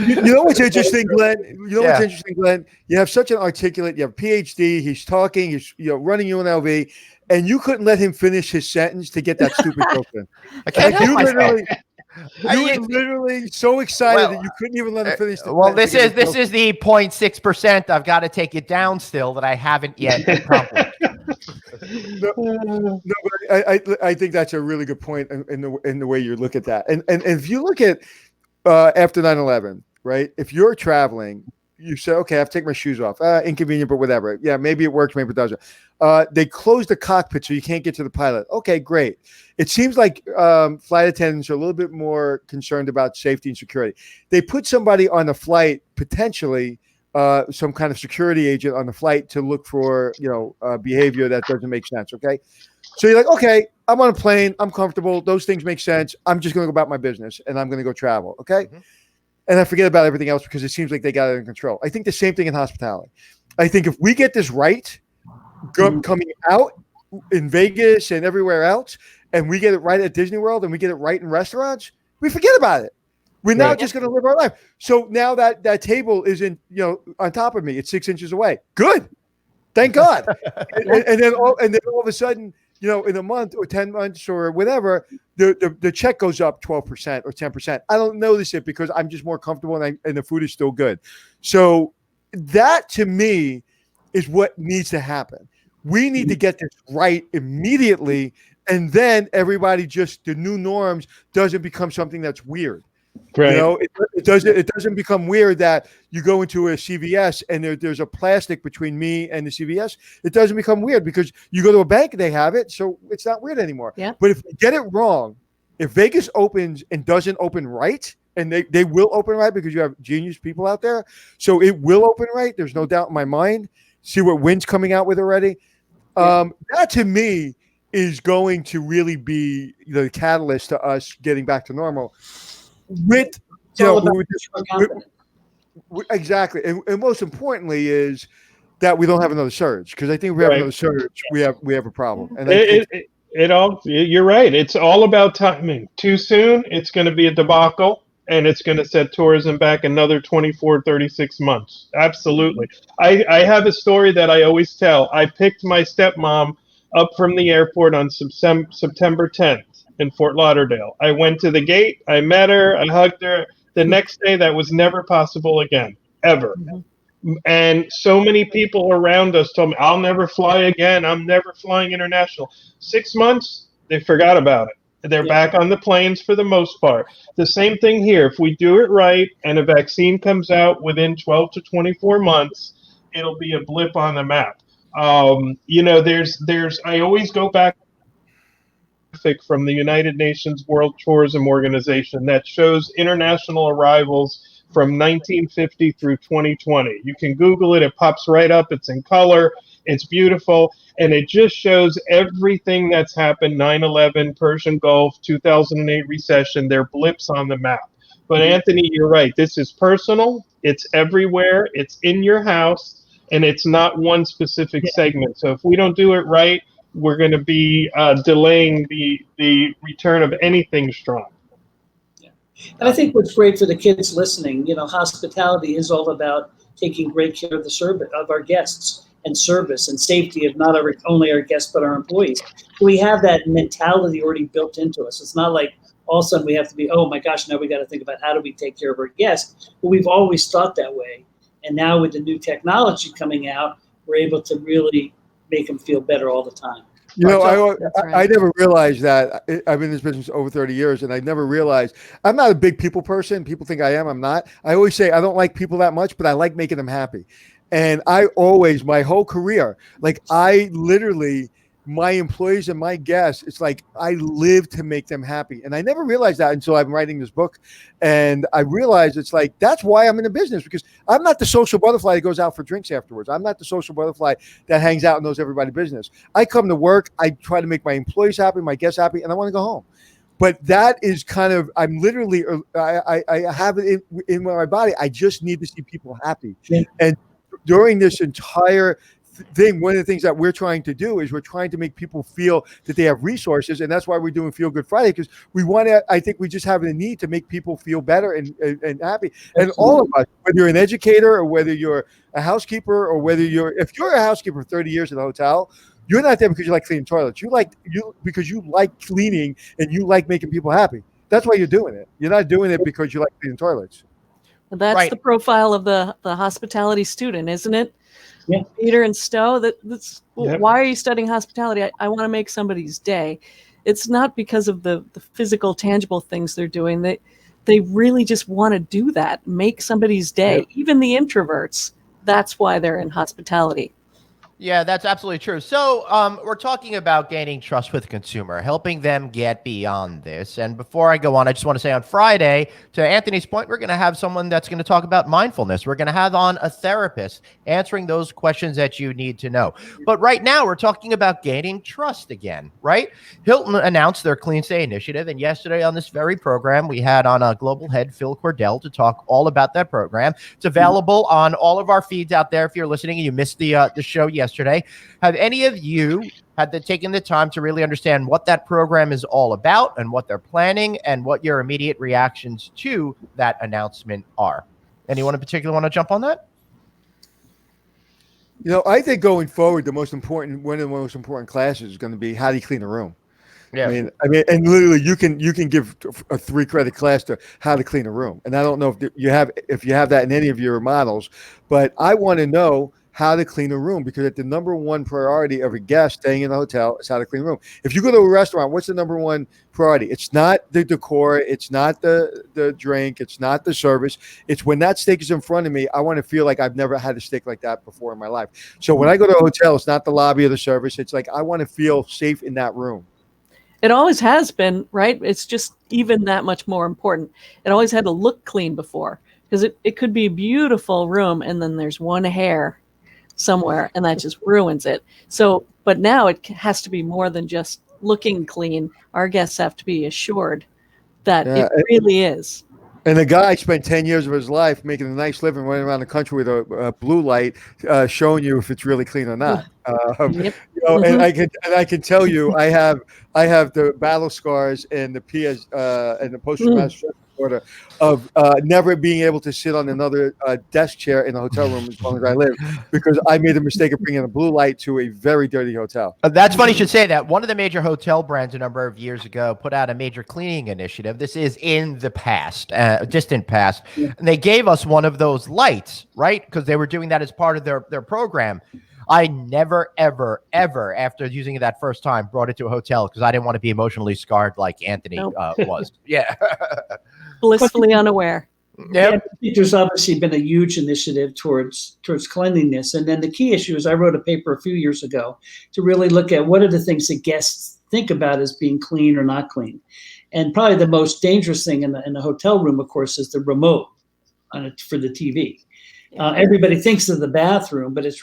You know what's interesting, Glenn? What's interesting, Glenn? You have such an articulate, you have a PhD, he's talking, he's running UNLV, and you couldn't let him finish his sentence to get that stupid joke in.
I can't help myself.
You were literally so excited that you couldn't even let him finish.
This is the 0.6%. I've got to take it down still that I haven't yet accomplished.
No, but I think that's a really good point in the way you look at that. And if you look at after 9/11, right? If you're traveling, you say, okay, I have to take my shoes off. Inconvenient, but whatever. Yeah, maybe it works, maybe it doesn't. They close the cockpit so you can't get to the pilot. Okay, great. It seems like flight attendants are a little bit more concerned about safety and security. They put somebody on the flight, potentially some kind of security agent on the flight to look for, behavior that doesn't make sense. Okay. So you're like, okay, I'm on a plane. I'm comfortable. Those things make sense. I'm just going to go about my business and I'm going to go travel. Okay. Mm-hmm. And I forget about everything else because it seems like they got it in control. I think the same thing in hospitality. I think if we get this right, coming out in Vegas and everywhere else, and we get it right at Disney World and we get it right in restaurants, we forget about it. We're now just going to live our life. So now that table isn't, on top of me, it's 6 inches away. Good. Thank God. and then all of a sudden, in a month or 10 months or whatever, the check goes up 12% or 10%. I don't notice it because I'm just more comfortable and the food is still good. So that to me is what needs to happen. We need to get this right immediately. And then everybody the new norms doesn't become something that's weird. Right. It doesn't become weird that you go into a CVS and there's a plastic between me and the CVS. It doesn't become weird because you go to a bank, they have it, so it's not weird anymore. Yeah. But if we get it wrong, if Vegas opens and doesn't open right, and they will open right because you have genius people out there, so it will open right. There's no doubt in my mind. See what Wynn's coming out with already. That to me is going to really be the catalyst to us getting back to normal. Exactly, and most importantly is that we don't have another surge, because I think if we have another surge, we have a problem. And
you're right. It's all about timing. Too soon, it's going to be a debacle, and it's going to set tourism back another 24, 36 months. Absolutely. I have a story that I always tell. I picked my stepmom up from the airport on September 10th. In Fort Lauderdale. I went to the gate, I met her, I hugged her. The next day, that was never possible again, ever. Mm-hmm. And so many people around us told me, I'll never fly again. I'm never flying international. 6 months, they forgot about it. They're back on the planes for the most part. The same thing here. If we do it right and a vaccine comes out within 12 to 24 months, it'll be a blip on the map. I always go back from the United Nations World Tourism Organization that shows international arrivals from 1950 through 2020. You can Google it. It pops right up. It's in color. It's beautiful. And it just shows everything that's happened, 9/11, Persian Gulf, 2008 recession. They're blips on the map. But Anthony, you're right. This is personal. It's everywhere. It's in your house. And it's not one specific segment. So if we don't do it right, we're going to be delaying the return of anything strong.
Yeah. And I think what's great for the kids listening, hospitality is all about taking great care of the service of our guests and service and safety of not only our guests, but our employees. We have that mentality already built into us. It's not like all of a sudden we have to be, oh my gosh, now we got to think about how do we take care of our guests. But we've always thought that way. And now with the new technology coming out, we're able to really make them feel better all the time.
I never realized that. I've been in this business over 30 years, and I never realized I'm not a big people person. People think I am. I'm not. I always say I don't like people that much, but I like making them happy. And I always, my whole career, I literally, my employees and my guests, it's like I live to make them happy. And I never realized that until I'm writing this book. And I realized it's like, that's why I'm in the business, because I'm not the social butterfly that goes out for drinks afterwards. I'm not the social butterfly that hangs out and knows everybody's business. I come to work, I try to make my employees happy, my guests happy, and I want to go home. But that is kind of, I'm literally, I have it in my body. I just need to see people happy. Yeah. And during this entire thing, one of the things that we're trying to do is we're trying to make people feel that they have resources, and that's why we're doing Feel Good Friday, because we want to, I think we just have a need to make people feel better and happy. And all of us, whether you're an educator or whether you're a housekeeper or if you're a housekeeper for 30 years at a hotel, you're not there because you like cleaning toilets. Because you like cleaning and you like making people happy. That's why you're doing it. You're not doing it because you like cleaning toilets.
That's right. The profile of the hospitality student, isn't it?
Yeah.
Peter and Stowe, that's
Yep.
why are you studying hospitality? I want to make somebody's day. It's not because of the physical, tangible things they're doing. They really just want to do that, make somebody's day.
Yep.
Even the introverts, that's why they're in hospitality.
Yeah, that's absolutely true. So we're talking about gaining trust with the consumer, helping them get beyond this. And before I go on, I just want to say on Friday, to Anthony's point, we're going to have someone that's going to talk about mindfulness. We're going to have on a therapist answering those questions that you need to know. But right now, we're talking about gaining trust again, right? Hilton announced their Clean Stay initiative. And yesterday on this very program, we had on a global head, Phil Cordell, to talk all about that program. It's available on all of our feeds out there if you're listening and you missed the show yesterday. Have any of you taken the time to really understand what that program is all about and what they're planning and what your immediate reactions to that announcement are? Anyone in particular want to jump on that?
I think going forward, one of the most important classes is going to be how do you clean a room.
Yeah.
I mean, and literally, you can give a 3-credit class to how to clean a room. And I don't know if you have that in any of your models, but I want to know how to clean a room, because the number one priority of a guest staying in a hotel is how to clean a room. If you go to a restaurant, what's the number one priority? It's not the decor, it's not the drink, it's not the service. It's when that steak is in front of me, I want to feel like I've never had a steak like that before in my life. So when I go to a hotel, it's not the lobby or the service. It's like I want to feel safe in that room.
It always has been, right? It's just even that much more important. It always had to look clean before, because it could be a beautiful room and then there's one hair somewhere and that just ruins it. So, but now it has to be more than just looking clean. Our guests have to be assured that it really is.
And the guy spent 10 years of his life making a nice living running around the country with a blue light, showing you if it's really clean or not.
Yep.
And I can tell you, I have the battle scars and the PS and the post-traumatic stress disorder of never being able to sit on another desk chair in a hotel room as long as I live, because I made the mistake of bringing a blue light to a very dirty hotel.
That's funny you should say that. One of the major hotel brands a number of years ago put out a major cleaning initiative. This is in the past, distant past. And they gave us one of those lights, right? Because they were doing that as part of their program. I never, ever, ever, after using it that first time, brought it to a hotel because I didn't want to be emotionally scarred like Anthony was. Yeah.
Blissfully unaware.
Yep.
Yeah, there's obviously been a huge initiative towards cleanliness. And then the key issue is I wrote a paper a few years ago to really look at what are the things that guests think about as being clean or not clean. And probably the most dangerous thing in the hotel room, of course, is the remote for the TV. Everybody thinks of the bathroom, but it's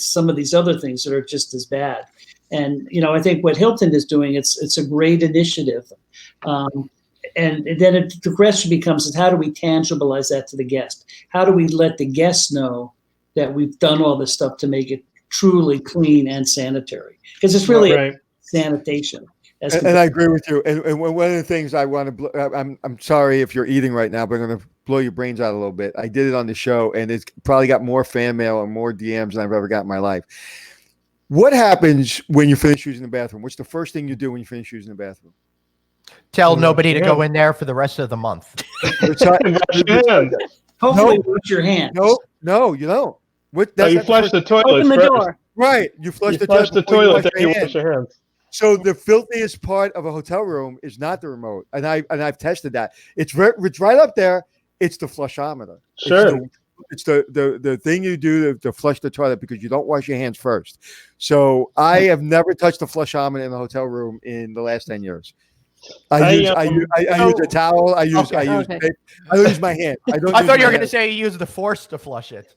some of these other things that are just as bad. And, I think what Hilton is doing, it's a great initiative. And then the question becomes is how do we tangibilize that to the guest? How do we let the guests know that we've done all this stuff to make it truly clean and sanitary? Because it's really sanitation.
And I agree with you. And one of the things I want to, I'm sorry if you're eating right now, but I'm going to blow your brains out a little bit. I did it on the show, and it's probably got more fan mail and more DMs than I've ever got in my life. What happens when you finish using the bathroom? What's the first thing you do when you finish using the bathroom?
Tell nobody to go in there for the rest of the month.
Hopefully, wash your hands.
No, you don't.
You flush the toilet.
Open the door.
Right. You flush the toilet, then you wash your hands. So the filthiest part of a hotel room is not the remote, and I've tested that. It's right up there. It's the flushometer.
Sure.
It's the thing you do to flush the toilet because you don't wash your hands first. So I have never touched the flushometer in a hotel room in the last 10 years. I use a towel. I use my hand.
I thought you were going to say you use the force to flush it.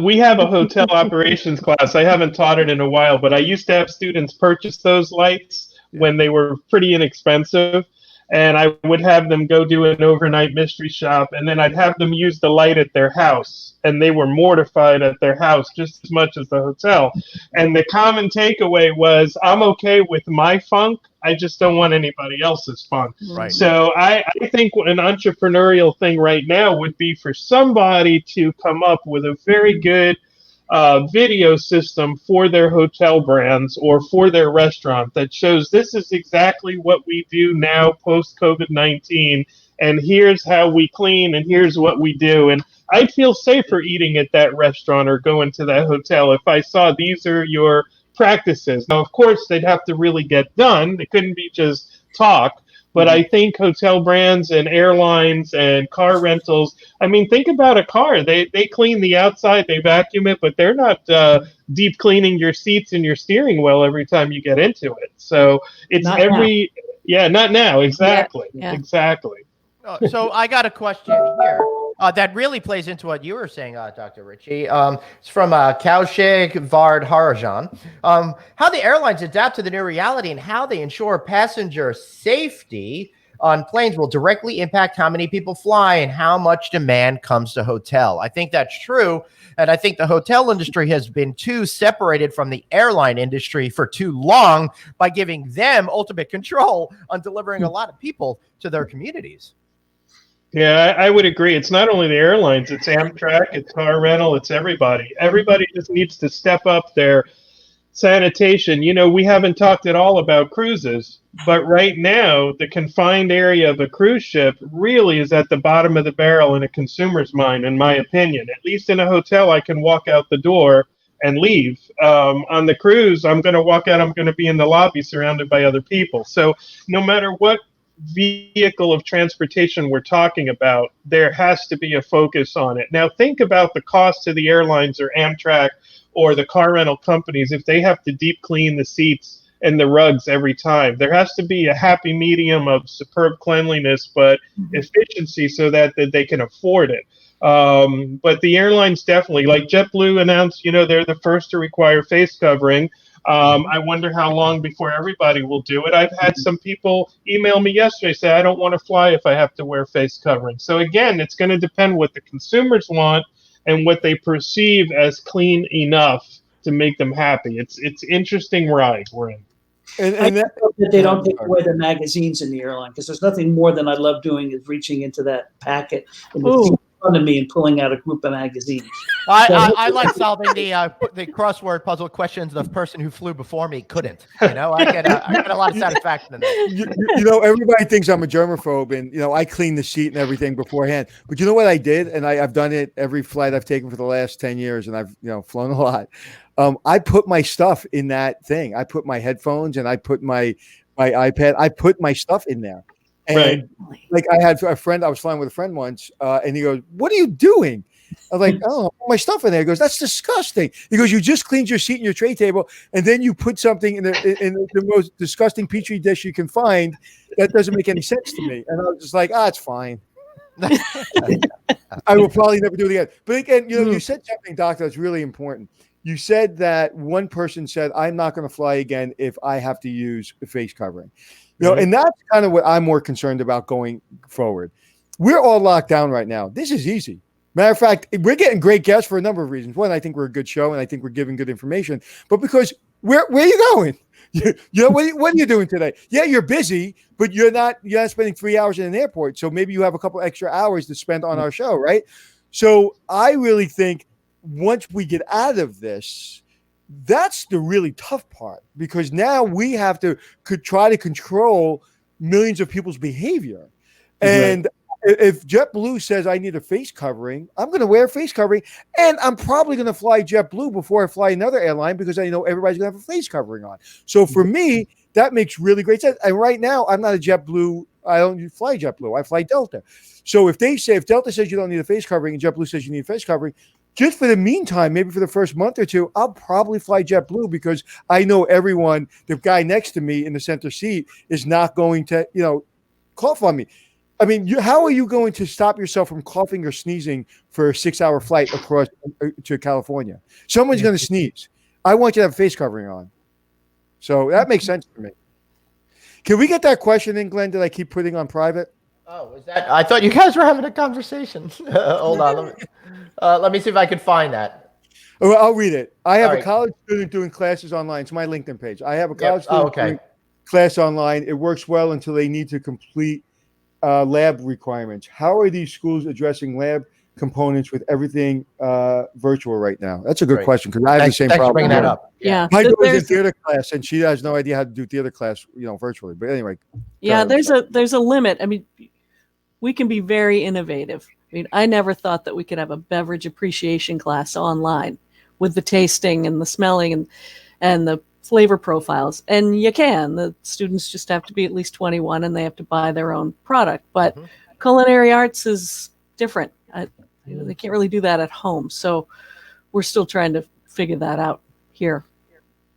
We have a hotel operations class. I haven't taught it in a while, but I used to have students purchase those lights when they were pretty inexpensive. And I would have them go do an overnight mystery shop, and then I'd have them use the light at their house. And they were mortified at their house just as much as the hotel. And the common takeaway was, I'm okay with my funk. I just don't want anybody else's funk.
Right.
So I think an entrepreneurial thing right now would be for somebody to come up with a very good video system for their hotel brands or for their restaurant that shows this is exactly what we do now post COVID-19, and here's how we clean, and here's what we do. And I'd feel safer eating at that restaurant or going to that hotel if I saw these are your practices. Now, of course, they'd have to really get done. It couldn't be just talk. But I think hotel brands and airlines and car rentals, I mean, think about a car. They clean the outside, they vacuum it, but they're not deep cleaning your seats and your steering wheel every time you get into it. So it's
Not
not now. Exactly.
Yeah.
Exactly.
So I got a question here that really plays into what you were saying, Dr. Ricci. It's from Kaushik Vard Harajan. How the airlines adapt to the new reality and how they ensure passenger safety on planes will directly impact how many people fly and how much demand comes to hotel. I think that's true. And I think the hotel industry has been too separated from the airline industry for too long by giving them ultimate control on delivering a lot of people to their communities.
Yeah, I would agree. It's not only the airlines, it's Amtrak, it's car rental, it's everybody. Everybody just needs to step up their sanitation. You know, we haven't talked at all about cruises, but right now, the confined area of a cruise ship really is at the bottom of the barrel in a consumer's mind, in my opinion. At least in a hotel, I can walk out the door and leave. On the cruise, I'm going to walk out, I'm going to be in the lobby surrounded by other people. So no matter what vehicle of transportation we're talking about, there has to be a focus on it. Now, think about the cost to the airlines or Amtrak or the car rental companies if they have to deep clean the seats and the rugs every time. There has to be a happy medium of superb cleanliness, but efficiency so that they can afford it. But the airlines definitely, like JetBlue announced, you know, they're the first to require face covering. I wonder how long before everybody will do it. I've had some people email me yesterday say, I don't want to fly if I have to wear face covering. So again, it's going to depend what the consumers want and what they perceive as clean enough to make them happy. It's interesting ride we're in.
And that,
hope that they don't take away the magazines in the airline, because there's nothing more than I love doing is reaching into that packet and in front of me and pulling out a group of magazines.
I like solving the crossword puzzle questions the person who flew before me couldn't. You know, I get a lot of satisfaction in that.
you know, everybody thinks I'm a germaphobe, and you know, I clean the seat and everything beforehand. But you know what I did, and I've done it every flight I've taken for the last 10 years, and I've flown a lot. I put my stuff in that thing. I put my headphones and I put my iPad. I put my stuff in there. And like I had a friend, I was flying with a friend once, and he goes, "What are you doing?" I was like, "Oh, my stuff in there." He goes, "That's disgusting." He goes, "You just cleaned your seat and your tray table, and then you put something in the most disgusting petri dish you can find. That doesn't make any sense to me." And I was just like, "It's fine." I will probably never do it again. But again, you said something, Doctor, that's really important. You said that one person said, "I'm not going to fly again if I have to use a face covering." And that's kind of what I'm more concerned about going forward. We're all locked down right now. This is easy. Matter of fact, we're getting great guests for a number of reasons. One, I think we're a good show, and I think we're giving good information. But because where are you going? What are you doing today? Yeah, you're busy, but you're not spending 3 hours in an airport. So maybe you have a couple extra hours to spend on our show, right? So I really think once we get out of this, that's the really tough part, because now we have to try to control millions of people's behavior. And if JetBlue says I need a face covering, I'm going to wear a face covering, and I'm probably going to fly JetBlue before I fly another airline because I know everybody's going to have a face covering on. So for me, that makes really great sense. And right now, I'm not a JetBlue. I don't fly JetBlue. I fly Delta. So if Delta says you don't need a face covering and JetBlue says you need a face covering, just for the meantime, maybe for the first month or two, I'll probably fly JetBlue because I know everyone, the guy next to me in the center seat is not going to, cough on me. I mean, how are you going to stop yourself from coughing or sneezing for a 6-hour flight across to California? Someone's going to sneeze. I want you to have a face covering on. So that makes sense to me. Can we get that question in, Glenn, that I keep putting on private?
Oh, is that? I thought you guys were having a conversation. Hold on. Let me see if I can find that.
Oh, I'll read it. I have a college student doing classes online. It's my LinkedIn page. I have a college student doing class online. It works well until they need to complete lab requirements. How are these schools addressing lab components with everything virtual right now? That's a good question, because I have the same problem.
Bringing that up.
Yeah.
My daughter's in theater class, and she has no idea how to do theater class, virtually. But anyway.
Yeah, there's a limit. I mean, we can be very innovative, I mean, I never thought that we could have a beverage appreciation class online with the tasting and the smelling and the flavor profiles. And you can. The students just have to be at least 21 and they have to buy their own product. But culinary arts is different. They can't really do that at home. So we're still trying to figure that out here.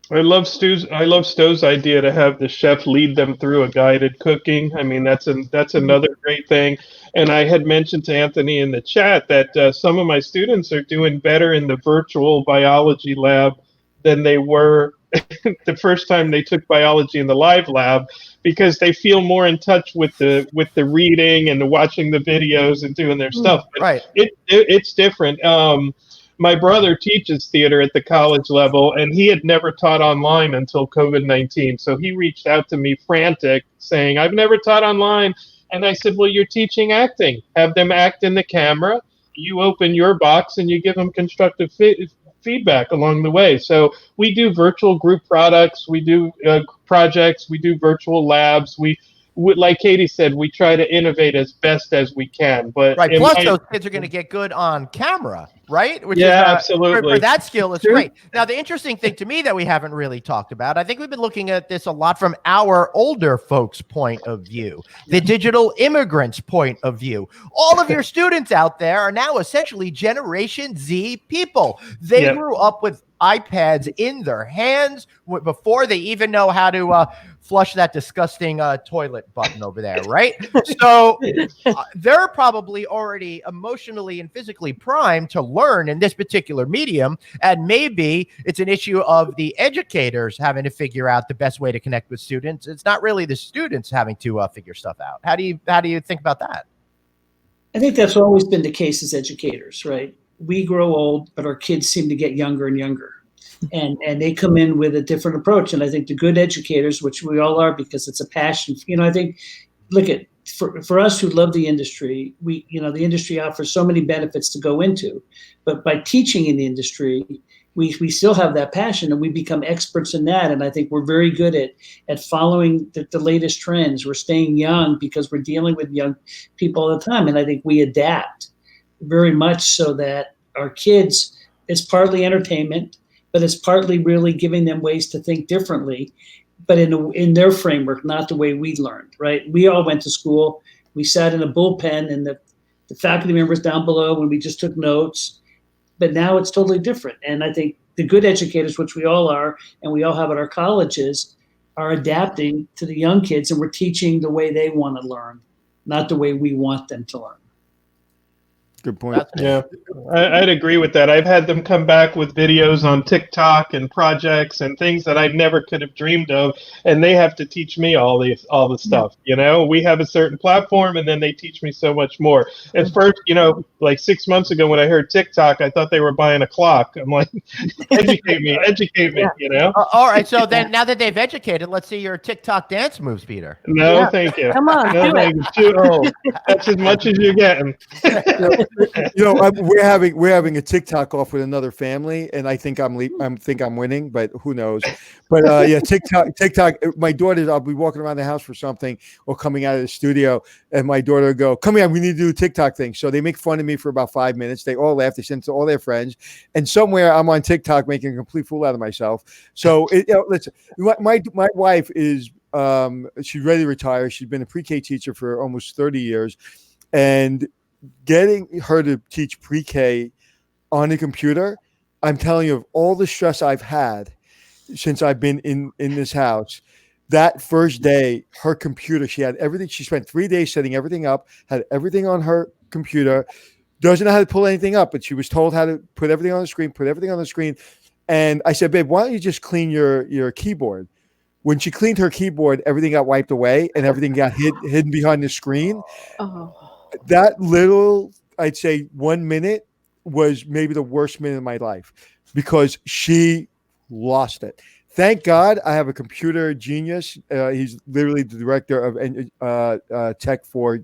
I love Stowe's idea to have the chef lead them through a guided cooking. I mean, that's another great thing. And I had mentioned to Anthony in the chat that some of my students are doing better in the virtual biology lab than they were the first time they took biology in the live lab, because they feel more in touch with the reading and the watching the videos and doing their stuff. But
right.
It's different. My brother teaches theater at the college level, and he had never taught online until COVID-19. So he reached out to me frantic, saying, I've never taught online. And I said, well, you're teaching acting. Have them act in the camera. You open your box and you give them constructive feedback along the way. So we do virtual group products. We do projects. We do virtual labs. We like Katie said, we try to innovate as best as we can. But
right. Plus, those kids are going to get good on camera, right? Which
yeah,
is,
absolutely.
For that skill is great. Now, the interesting thing to me that we haven't really talked about, I think we've been looking at this a lot from our older folks' point of view, the digital immigrants' point of view. All of your students out there are now essentially Generation Z people. They grew up with iPads in their hands before they even know how to flush that disgusting toilet button over there, right? So they're probably already emotionally and physically primed to learn in this particular medium, and maybe it's an issue of the educators having to figure out the best way to connect with students. It's not really the students having to figure stuff out. How do you think about that?
I think that's always been the case as educators, right? We grow old, but our kids seem to get younger and younger. And they come in with a different approach. And I think the good educators, which we all are because it's a passion, I think, look at, for us who love the industry, the industry offers so many benefits to go into. But by teaching in the industry, we still have that passion and we become experts in that. And I think we're very good at following the latest trends. We're staying young because we're dealing with young people all the time. And I think we adapt very much so that our kids, it's partly entertainment, but it's partly really giving them ways to think differently, but in their framework, not the way we learned, right? We all went to school. We sat in a bullpen and the faculty members down below when we just took notes, but now it's totally different. And I think the good educators, which we all are, and we all have at our colleges, are adapting to the young kids, and we're teaching the way they want to learn, not the way we want them to learn.
Good point.
Yeah, I'd agree with that. I've had them come back with videos on TikTok and projects and things that I never could have dreamed of, and they have to teach me all the stuff. We have a certain platform, and then they teach me so much more. At first, like 6 months ago when I heard TikTok, I thought they were buying a clock. I'm like, educate me.
All right. So then, now that they've educated, let's see your TikTok dance moves, Peter.
No, thank you.
Come on,
No,
do it.
thank you. That's as much as you're getting.
We're having a TikTok off with another family, and I think I'm winning, but who knows? But yeah, TikTok. My daughter, I'll be walking around the house for something or coming out of the studio, and my daughter will go, "Come here, we need to do a TikTok thing." So they make fun of me for about 5 minutes. They all laugh. They send it to all their friends, and somewhere I'm on TikTok making a complete fool out of myself. So listen, my wife is she's ready to retire. She's been a pre-K teacher for almost 30 years, and getting her to teach pre-K on a computer, I'm telling you, of all the stress I've had since I've been in this house, that first day, her computer, she had everything. She spent 3 days setting everything up, had everything on her computer, doesn't know how to pull anything up, but she was told how to put everything on the screen, And I said, babe, why don't you just clean your keyboard? When she cleaned her keyboard, everything got wiped away and everything got hidden behind the screen.
Oh.
That little, I'd say 1 minute was maybe the worst minute of my life because she lost it. Thank God I have a computer genius. He's literally the director of tech for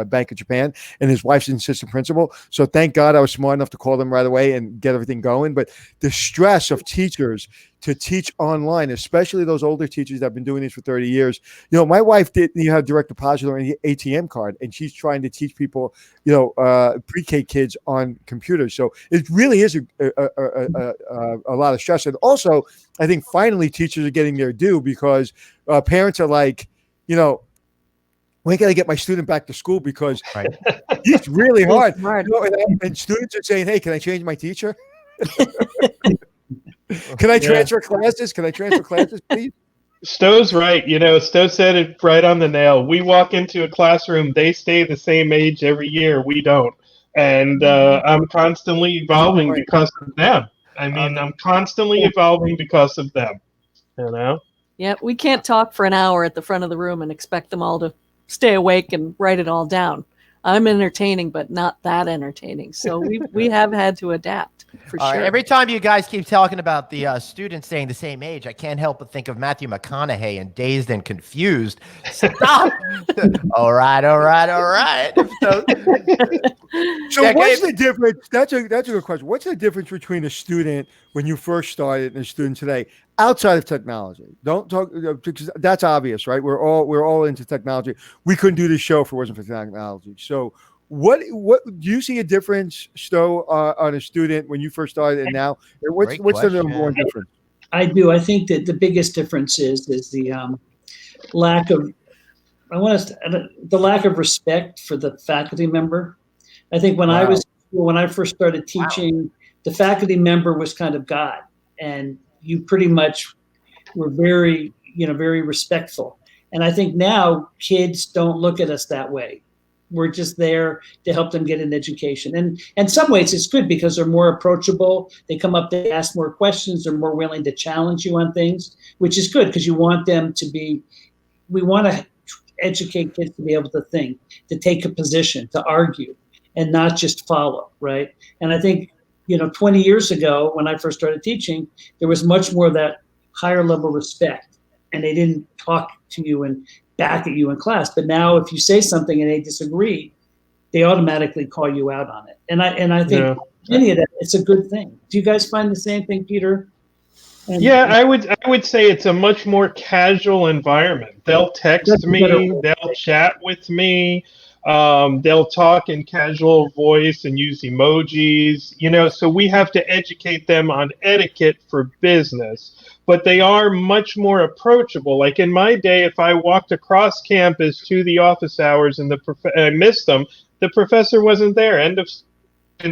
Bank of Japan, and his wife's an assistant principal. So thank God I was smart enough to call them right away and get everything going. But the stress of teachers to teach online, especially those older teachers that have been doing this for 30 years. You know, my wife didn't have direct deposit or an ATM card, and she's trying to teach people, pre-K kids on computers. So it really is a lot of stress. And also, I think finally teachers are getting their due, because parents are like, when can I get my student back to school? Because it's really hard. And students are saying, hey, can I change my teacher? Can I transfer classes? Can I transfer classes, please?
Stowe's right. Stowe said it right on the nail. We walk into a classroom, they stay the same age every year. We don't. And I'm constantly evolving because of them. I'm constantly evolving because of them.
Yeah, we can't talk for an hour at the front of the room and expect them all to stay awake and write it all down. I'm entertaining, but not that entertaining. So we have had to adapt, for sure.
Every time you guys keep talking about the students staying the same age, I can't help but think of Matthew McConaughey in Dazed and Confused. Stop! All right.
So what's the difference? That's a good question. What's the difference between a student when you first started and a student today, outside of technology? Don't talk, because that's obvious, right? We're all into technology. We couldn't do this show if it wasn't for technology. So what do you see a difference, Stowe, on a student when you first started and now? What's the number one difference?
I do. I think that the biggest difference is the lack of the lack of respect for the faculty member. I think when I first started teaching, the faculty member was kind of God, and you pretty much were very respectful. And I think now kids don't look at us that way. We're just there to help them get an education. And in some ways it's good, because they're more approachable. They come up, they ask more questions. They're more willing to challenge you on things, which is good, because you want them to we want to educate kids to be able to think, to take a position, to argue, and not just follow, right? And I think, 20 years ago when I first started teaching, there was much more of that higher level respect, and they didn't talk to you and back at you in class. But now if you say something and they disagree, they automatically call you out on it. And I think any of that, it's a good thing. Do you guys find the same thing, Peter?
I would say it's a much more casual environment. They'll text me, they'll chat with me, they'll talk in casual voice and use emojis, so we have to educate them on etiquette for business. But they are much more approachable. Like in my day, if I walked across campus to the office hours and I missed them, the professor wasn't there.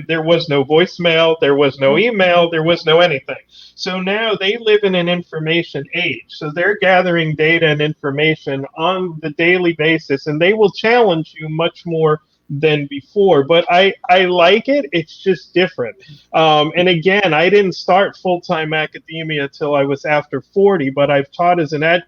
There was no voicemail, there was no email, there was no anything. So now they live in an information age. So they're gathering data and information on the daily basis, and they will challenge you much more than before. But I like it. It's just different. And again, I didn't start full-time academia till I was after 40, but I've taught as an adjunct,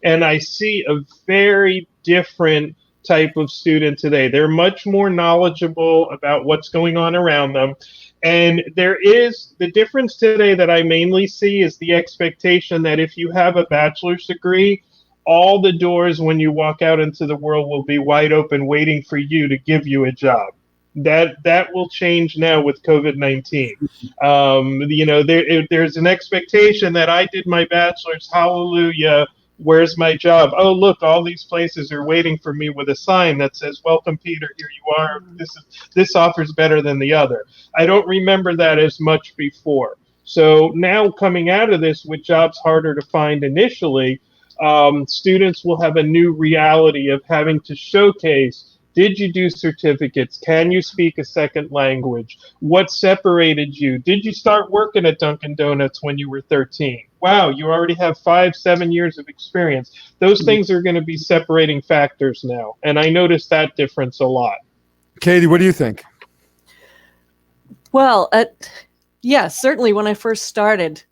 and I see a very different type of student today. They're much more knowledgeable about what's going on around them. And there is the difference today that I mainly see is the expectation that if you have a bachelor's degree, all the doors when you walk out into the world will be wide open waiting for you to give you a job. That will change now with COVID-19. There's an expectation that I did my bachelor's, hallelujah, where's my job? Oh, look, all these places are waiting for me with a sign that says, welcome, Peter, here you are. This offer's better than the other. I don't remember that as much before. So now coming out of this with jobs harder to find initially, students will have a new reality of having to showcase, did you do certificates? Can you speak a second language? What separated you? Did you start working at Dunkin' Donuts when you were 13? Wow, you already have 5-7 years of experience. Those things are going to be separating factors now. And I noticed that difference a lot.
Katie, what do you think?
Well, certainly when I first started,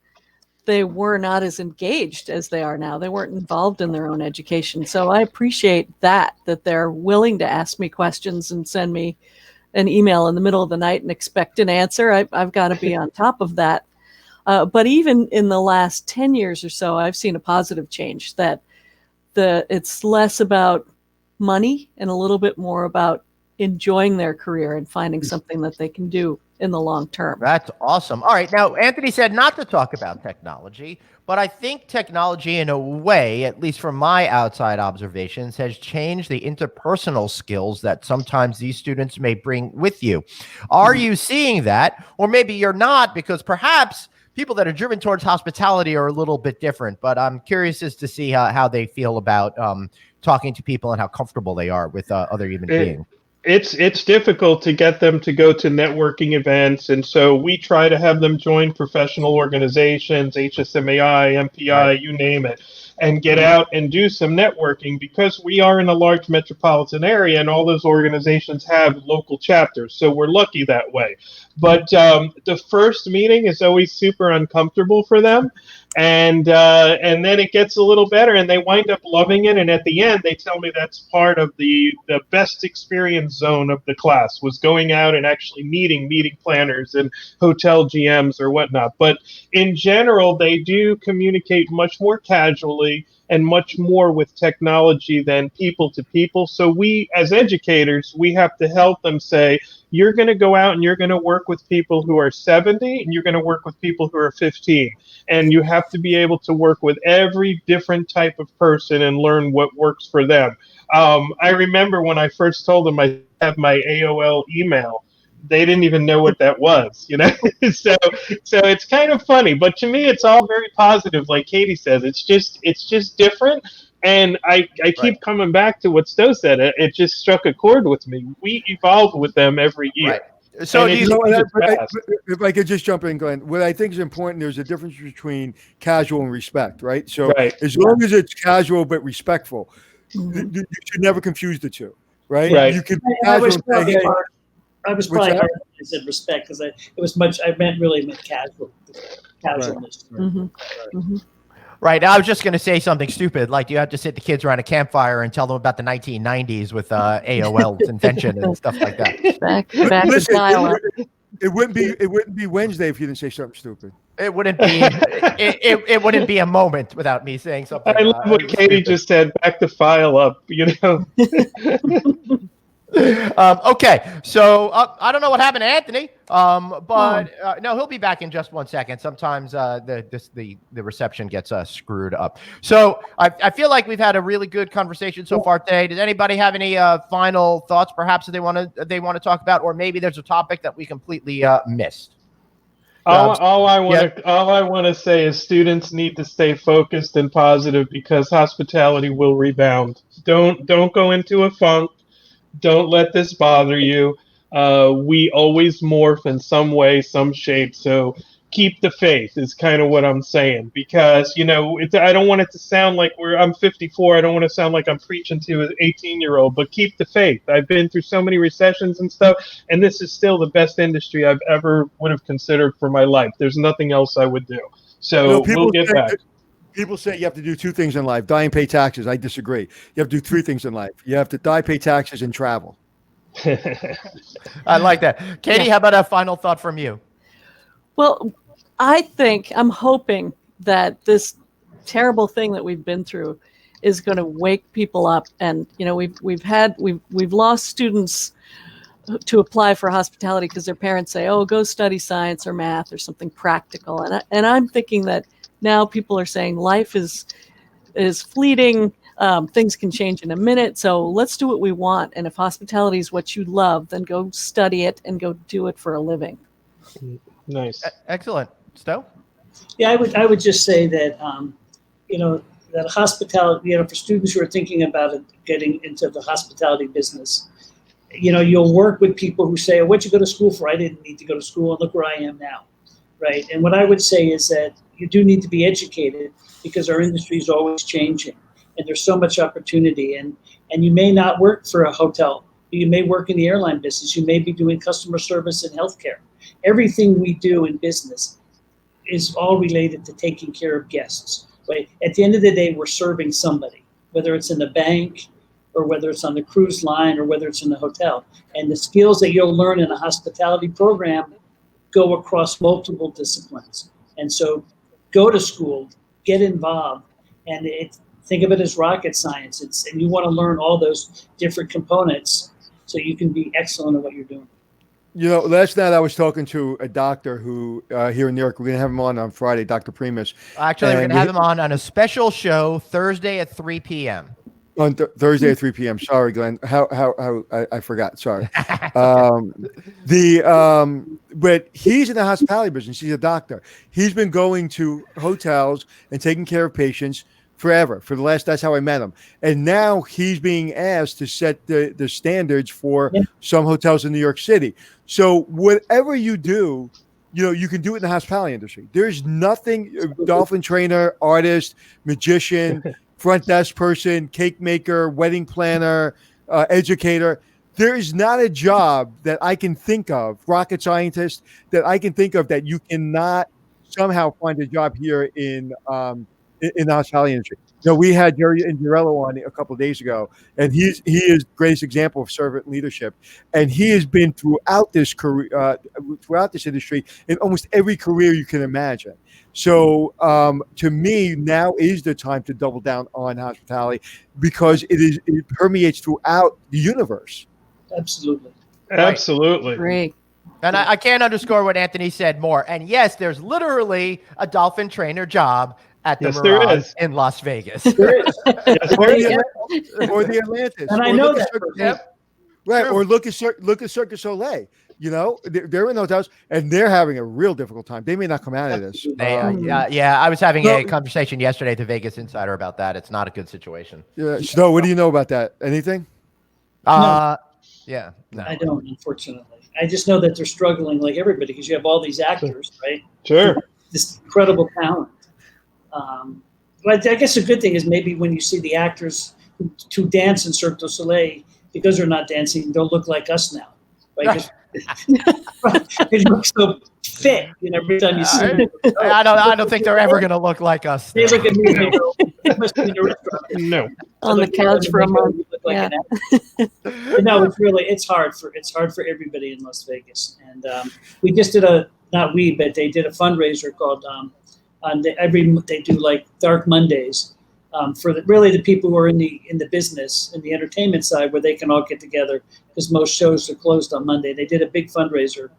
they were not as engaged as they are now. They weren't involved in their own education. So I appreciate that they're willing to ask me questions and send me an email in the middle of the night and expect an answer. I've got to be on top of that. But even in the last 10 years or so, I've seen a positive change that it's less about money and a little bit more about enjoying their career and finding something that they can do in the long term.
That's awesome. All right. Now, Anthony said not to talk about technology, but I think technology, in a way, at least from my outside observations, has changed the interpersonal skills that sometimes these students may bring with you. Are you seeing that? Or maybe you're not, because perhaps people that are driven towards hospitality are a little bit different. But I'm curious as to see how they feel about talking to people and how comfortable they are with other human beings.
It's difficult to get them to go to networking events, and so we try to have them join professional organizations, HSMAI, MPI,
Right.
you name it, and get out and do some networking, because we are in a large metropolitan area and all those organizations have local chapters, so we're lucky that way. But the first meeting is always super uncomfortable for them, and then it gets a little better and they wind up loving it, and at the end they tell me that's part of the best experience zone of the class, was going out and actually meeting planners and hotel GMs or whatnot. But in general, they do communicate much more casually and much more with technology than people to people. So we, as educators, we have to help them say, you're going to go out and you're going to work with people who are 70 and you're going to work with people who are 15. And you have to be able to work with every different type of person and learn what works for them. I remember when I first told them I have my AOL email, they didn't even know what that was, you know? so it's kind of funny, but to me, it's all very positive. Like Katie says, it's just different. And I keep coming back to what Stowe said. It just struck a chord with me. We evolve with them every year.
Right. So
if I could just jump in, Glenn, what I think is important, there's a difference between casual and respect, right? So as long as it's casual but respectful, you should never confuse the two, right? You could be casual and say, hey,
I was probably hard when I said respect, because I really meant casualness.
Right.
Right. I was just going to say something stupid, like you have to sit the kids around a campfire and tell them about the 1990s with AOL's invention and stuff like that.
Back to dial-up.
It wouldn't be Wednesday if you didn't say something stupid.
It wouldn't be it wouldn't be a moment without me saying something.
I love what Katie just said. Back to file up, you know.
Okay, so I don't know what happened to Anthony, but no, he'll be back in just 1 second. Sometimes the reception gets screwed up. So I feel like we've had a really good conversation so far today. Does anybody have any final thoughts, perhaps, that they want to talk about, or maybe there's a topic that we completely missed?
All I want to say is students need to stay focused and positive, because hospitality will rebound. Don't go into a funk. Don't let this bother you. We always morph in some way, some shape. So keep the faith is kind of what I'm saying, because, you know, I don't want it to sound like I'm 54. I don't want to sound like I'm preaching to an 18-year-old, but keep the faith. I've been through so many recessions and stuff, and this is still the best industry I've ever would have considered for my life. There's nothing else I would do. So we'll get back.
People say you have to do two things in life: die and pay taxes. I disagree. You have to do three things in life. You have to die, pay taxes, and travel.
I like that. Katie, how about a final thought from you?
Well, I'm hoping that this terrible thing that we've been through is going to wake people up. And, you know, we've lost students to apply for hospitality because their parents say, oh, go study science or math or something practical. And I'm thinking that now people are saying life is fleeting. Things can change in a minute. So let's do what we want. And if hospitality is what you love, then go study it and go do it for a living.
Nice.
Excellent. Stowe?
Yeah, I would just say that, that hospitality, for students who are thinking about getting into the hospitality business, you'll work with people who say, oh, what'd you go to school for? I didn't need to go to school, and look where I am now, right? And what I would say is that you do need to be educated, because our industry is always changing, and there's so much opportunity. And you may not work for a hotel. You may work in the airline business. You may be doing customer service and healthcare. Everything we do in business is all related to taking care of guests, right? At the end of the day, we're serving somebody, whether it's in the bank or whether it's on the cruise line or whether it's in the hotel. And the skills that you'll learn in a hospitality program go across multiple disciplines. And so go to school, get involved, and think of it as rocket science. And you want to learn all those different components so you can be excellent at what you're doing.
You know, last night I was talking to a doctor who here in New York. We're going to have him on Friday, Dr. Primus.
Actually, we're going to have him on a special show Thursday at 3 p.m.
On Thursday at 3 p.m. Sorry, Glenn. I forgot. Sorry. But he's in the hospitality business. He's a doctor. He's been going to hotels and taking care of patients forever. That's how I met him. And now he's being asked to set the standards for some hotels in New York City. So whatever you do, you know, you can do it in the hospitality industry. There's nothing, dolphin trainer, artist, magician, front desk person, cake maker, wedding planner, educator. There is not a job that I can think of, rocket scientist, that I can think of that you cannot somehow find a job here in the hospitality industry. You know, we had Jerry Indirello on a couple of days ago, and he is the greatest example of servant leadership. And he has been throughout this career, throughout this industry, in almost every career you can imagine. So to me, now is the time to double down on hospitality because it permeates throughout the universe.
Absolutely.
Absolutely.
Great.
And I can't underscore what Anthony said more. And yes, there's literally a dolphin trainer job at the Mirage in Las Vegas.
There is.
Or the Atlantis.
And I know that.
Right. Or look at Cirque du Soleil. You know, they're in hotels and they're having a real difficult time. They may not come out of this.
I was having a conversation yesterday at the Vegas Insider about that. It's not a good situation.
Yeah. Stowe, what do you know about that? Anything?
No.
I don't, unfortunately. I just know that they're struggling like everybody because you have all these actors, right?
Sure.
This incredible talent. But I guess a good thing is maybe when you see the actors who dance in Cirque du Soleil, because they're not dancing, they'll look like us now. Right? They look so fit, you know, every time you see them.
I don't think they're ever going to look like us.
They look at me and they go, "You must be in a restaurant."
No.
On the couch for a month.
Like no, it's hard for everybody in Las Vegas. And we just did but they did a fundraiser called they do like Dark Mondays for the people who are in the business, in the entertainment side, where they can all get together because most shows are closed on Monday. They did a big fundraiser,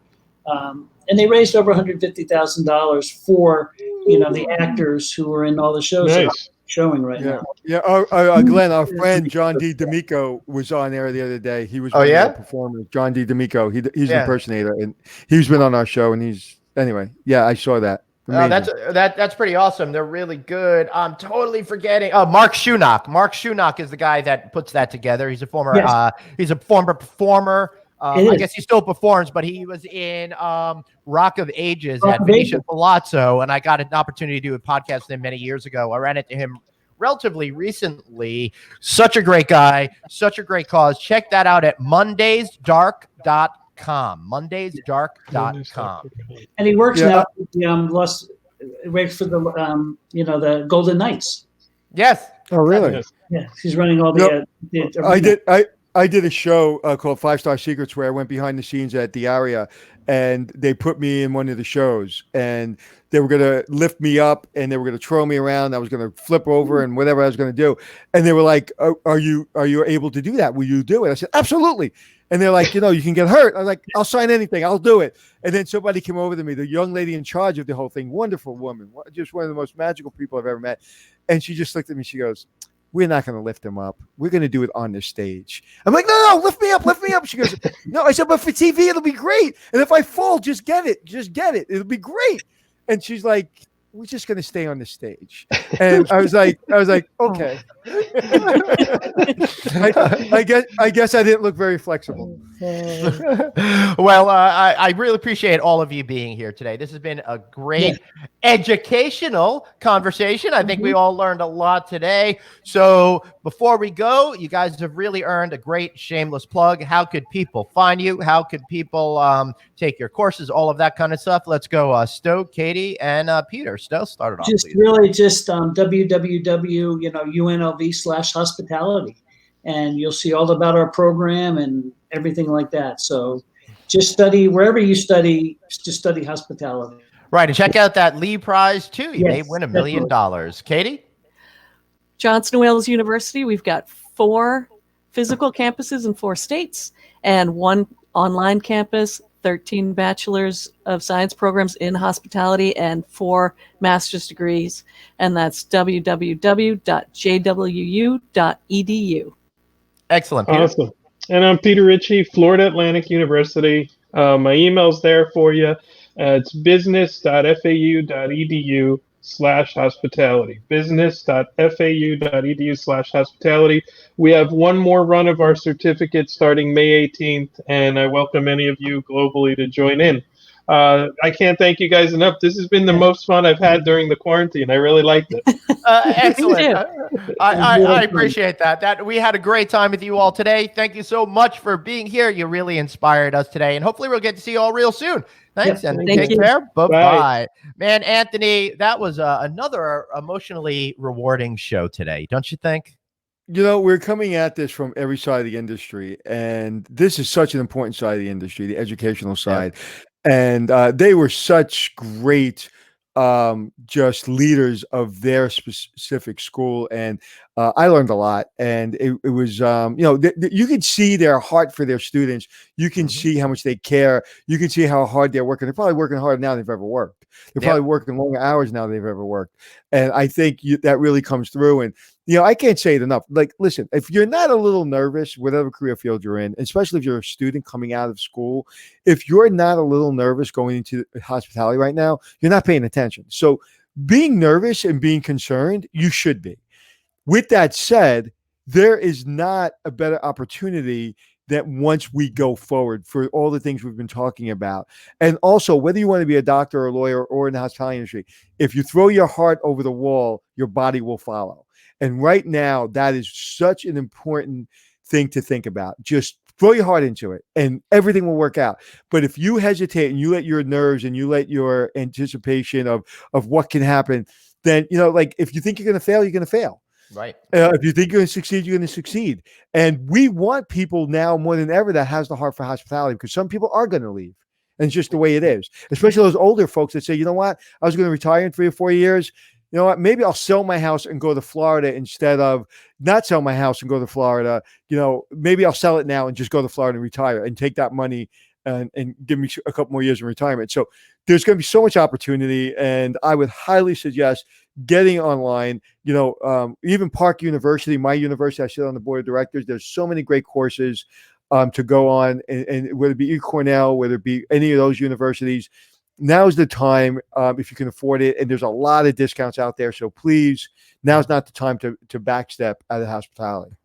and they raised over $150,000 for the actors who are in all the shows that are showing right now.
Yeah. Glenn, our friend John D. D'Amico was on there the other day. He was one of the performers. John D. D'Amico. He's an impersonator, and he's been on our show. And I saw that.
That's pretty awesome. They're really good. I'm totally forgetting. Oh, Mark Shoemaker. Mark Shoemaker is the guy that puts that together. He's a former. He's a former performer. I guess he still performs, but he was in Rock of Ages at Venetian Palazzo, and I got an opportunity to do a podcast with him many years ago. I ran into him relatively recently. Such a great guy, such a great cause. Check that out at mondaysdark.com. mondaysdark.com.
And he works now with the works for the Golden Knights.
Yes.
Oh, really?
Yeah, he's running all the.
I did a show called 5 Star Secrets where I went behind the scenes at the Harrah, and they put me in one of the shows, and they were going to lift me up and they were going to throw me around. I was going to flip over and whatever I was going to do. And they were like, are you able to do that? Will you do it? I said, absolutely. And they're like, you can get hurt. I was like, I'll sign anything. I'll do it. And then somebody came over to me, the young lady in charge of the whole thing, wonderful woman, just one of the most magical people I've ever met. And she just looked at me. She goes, we're not going to lift him up. We're going to do it on the stage. I'm like, no, lift me up. She goes, no. I said, but for TV, it'll be great. And if I fall, just get it. It'll be great. And she's like, we're just going to stay on the stage. And I was like, okay. I guess I didn't look very flexible.
Well, I really appreciate all of you being here today. This has been a great educational conversation. I think we all learned a lot today. So before we go, you guys have really earned a great shameless plug. How could people find you? How could people take your courses? All of that kind of stuff. Let's go, Stowe, Katie, and Peter. Stowe, start it off.
Just www.unlv/hospitality, and you'll see all about our program and everything like that. So just study wherever you study, just study hospitality.
Right. And check out that Lee Prize too. You may win $1 million. Katie?
Johnson Wales University, we've got 4 physical campuses in 4 states, and 1 online campus, 13 bachelor's of science programs in hospitality, and 4 master's degrees. And that's www.jwu.edu.
Excellent, Peter.
Awesome. And I'm Peter Ricci, Florida Atlantic University. My email's there for you. It's business.fau.edu/hospitality. Business.fau.edu/hospitality. We have one more run of our certificate starting May 18th, and I welcome any of you globally to join in. I can't thank you guys enough. This has been the most fun I've had during the quarantine. I really liked it.
Excellent. I appreciate that. That we had a great time with you all today. Thank you so much for being here. You really inspired us today, and hopefully we'll get to see you all real soon. Thanks, and take care. Bye-bye. Man, Anthony, that was another emotionally rewarding show today, don't you think?
You know, we're coming at this from every side of the industry, and this is such an important side of the industry, the educational side. Yeah. And they were such great just leaders of their specific school. And I learned a lot. And it was, you know, you could see their heart for their students. You can see how much they care. You can see how hard they're working. They're probably working harder now than they've ever worked. They're probably working longer hours now than they've ever worked. And I think that really comes through. And, you know, I can't say it enough. Like, listen, if you're not a little nervous, whatever career field you're in, especially if you're a student coming out of school, if you're not a little nervous going into hospitality right now, you're not paying attention. So being nervous and being concerned, you should be. With that said, there is not a better opportunity that once we go forward for all the things we've been talking about. And also, whether you want to be a doctor or a lawyer or in the hospitality industry, if you throw your heart over the wall, your body will follow. And right now, that is such an important thing to think about. Just throw your heart into it and everything will work out. But if you hesitate and you let your nerves and you let your anticipation of what can happen, then, you know, like if you think you're going to fail, you're going to fail.
Right.
If you think you're going to succeed, you're going to succeed. And we want people now more than ever that has the heart for hospitality, because some people are going to leave. And it's just the way it is, especially those older folks that say, you know what, I was going to retire in 3 or 4 years. You know what, maybe I'll sell my house and go to Florida instead of not sell my house and go to Florida. You know, maybe I'll sell it now and just go to Florida and retire and take that money and give me a couple more years in retirement. So there's going to be so much opportunity, and I would highly suggest getting online. You know, even Park University, my university, I sit on the board of directors. There's so many great courses to go on, and whether it be Cornell, whether it be any of those universities, now's the time if you can afford it. And there's a lot of discounts out there. So please, now's not the time to backstep out of hospitality.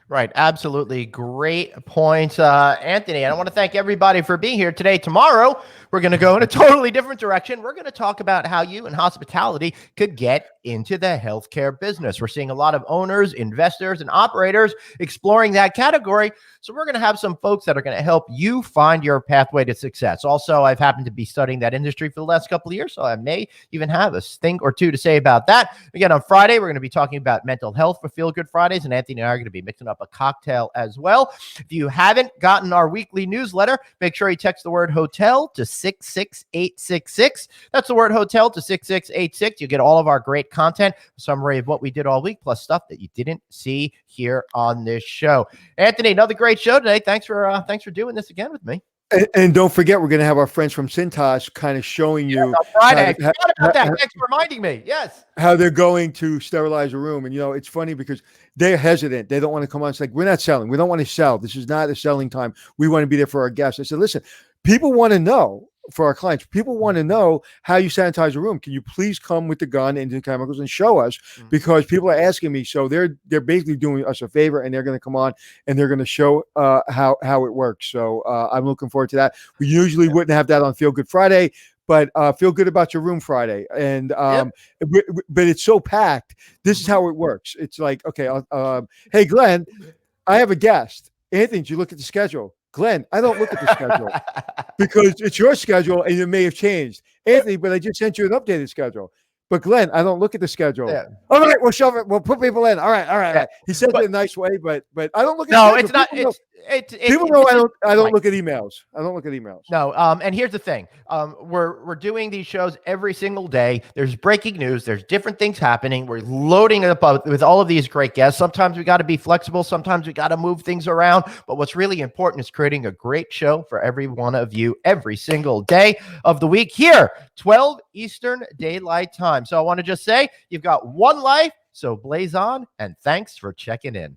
Right. Absolutely. Great point, Anthony. And I want to thank everybody for being here today. Tomorrow, we're going to go in a totally different direction. We're going to talk about how you in hospitality could get into the healthcare business. We're seeing a lot of owners, investors, and operators exploring that category. So we're going to have some folks that are going to help you find your pathway to success. Also, I've happened to be studying that industry for the last couple of years, so I may even have a thing or two to say about that. Again, on Friday, we're going to be talking about mental health for Feel Good Fridays, and Anthony and I are going to be mixing up a cocktail as well. If you haven't gotten our weekly newsletter, make sure you text the word hotel to 66866. That's the word hotel to 66866. You get all of our great content, a summary of what we did all week, plus stuff that you didn't see here on this show. Anthony, another great show today. Thanks for doing this again with me.
And don't forget, we're going to have our friends from Cintas kind of showing you
on Friday. I forgot about that. Thanks for reminding me. Yes.
How they're going to sterilize a room. And, you know, it's funny because they're hesitant. They don't want to come on. It's like, we're not selling. We don't want to sell. This is not a selling time. We want to be there for our guests. I said, listen, people want to know. For our clients, people want to know how you sanitize a room. Can you please come with the gun and the chemicals and show us? Because people are asking me. So they're basically doing us a favor, and they're going to come on and they're going to show how it works. So I'm looking forward to that. We usually wouldn't have that on Feel Good Friday, but feel good about your room Friday. And but it's so packed. This is how it works. It's like, okay, hey Glenn, I have a guest. Anthony, did you look at the schedule? Glenn, I don't look at the schedule because it's your schedule and it may have changed. Anthony, but I just sent you an updated schedule. But Glenn, I don't look at the schedule. Yeah. All right, we'll shove it. We'll put people in. All right. Yeah. He says it in a nice way, but I don't look at the schedule. People know I don't
right.
look at emails. I don't look at emails.
No, and here's the thing. We're doing these shows every single day. There's breaking news. There's different things happening. We're loading it up with all of these great guests. Sometimes we got to be flexible. Sometimes we got to move things around. But what's really important is creating a great show for every one of you every single day of the week here, 12 Eastern Daylight Time. So I want to just say you've got one life, so blaze on, and thanks for checking in.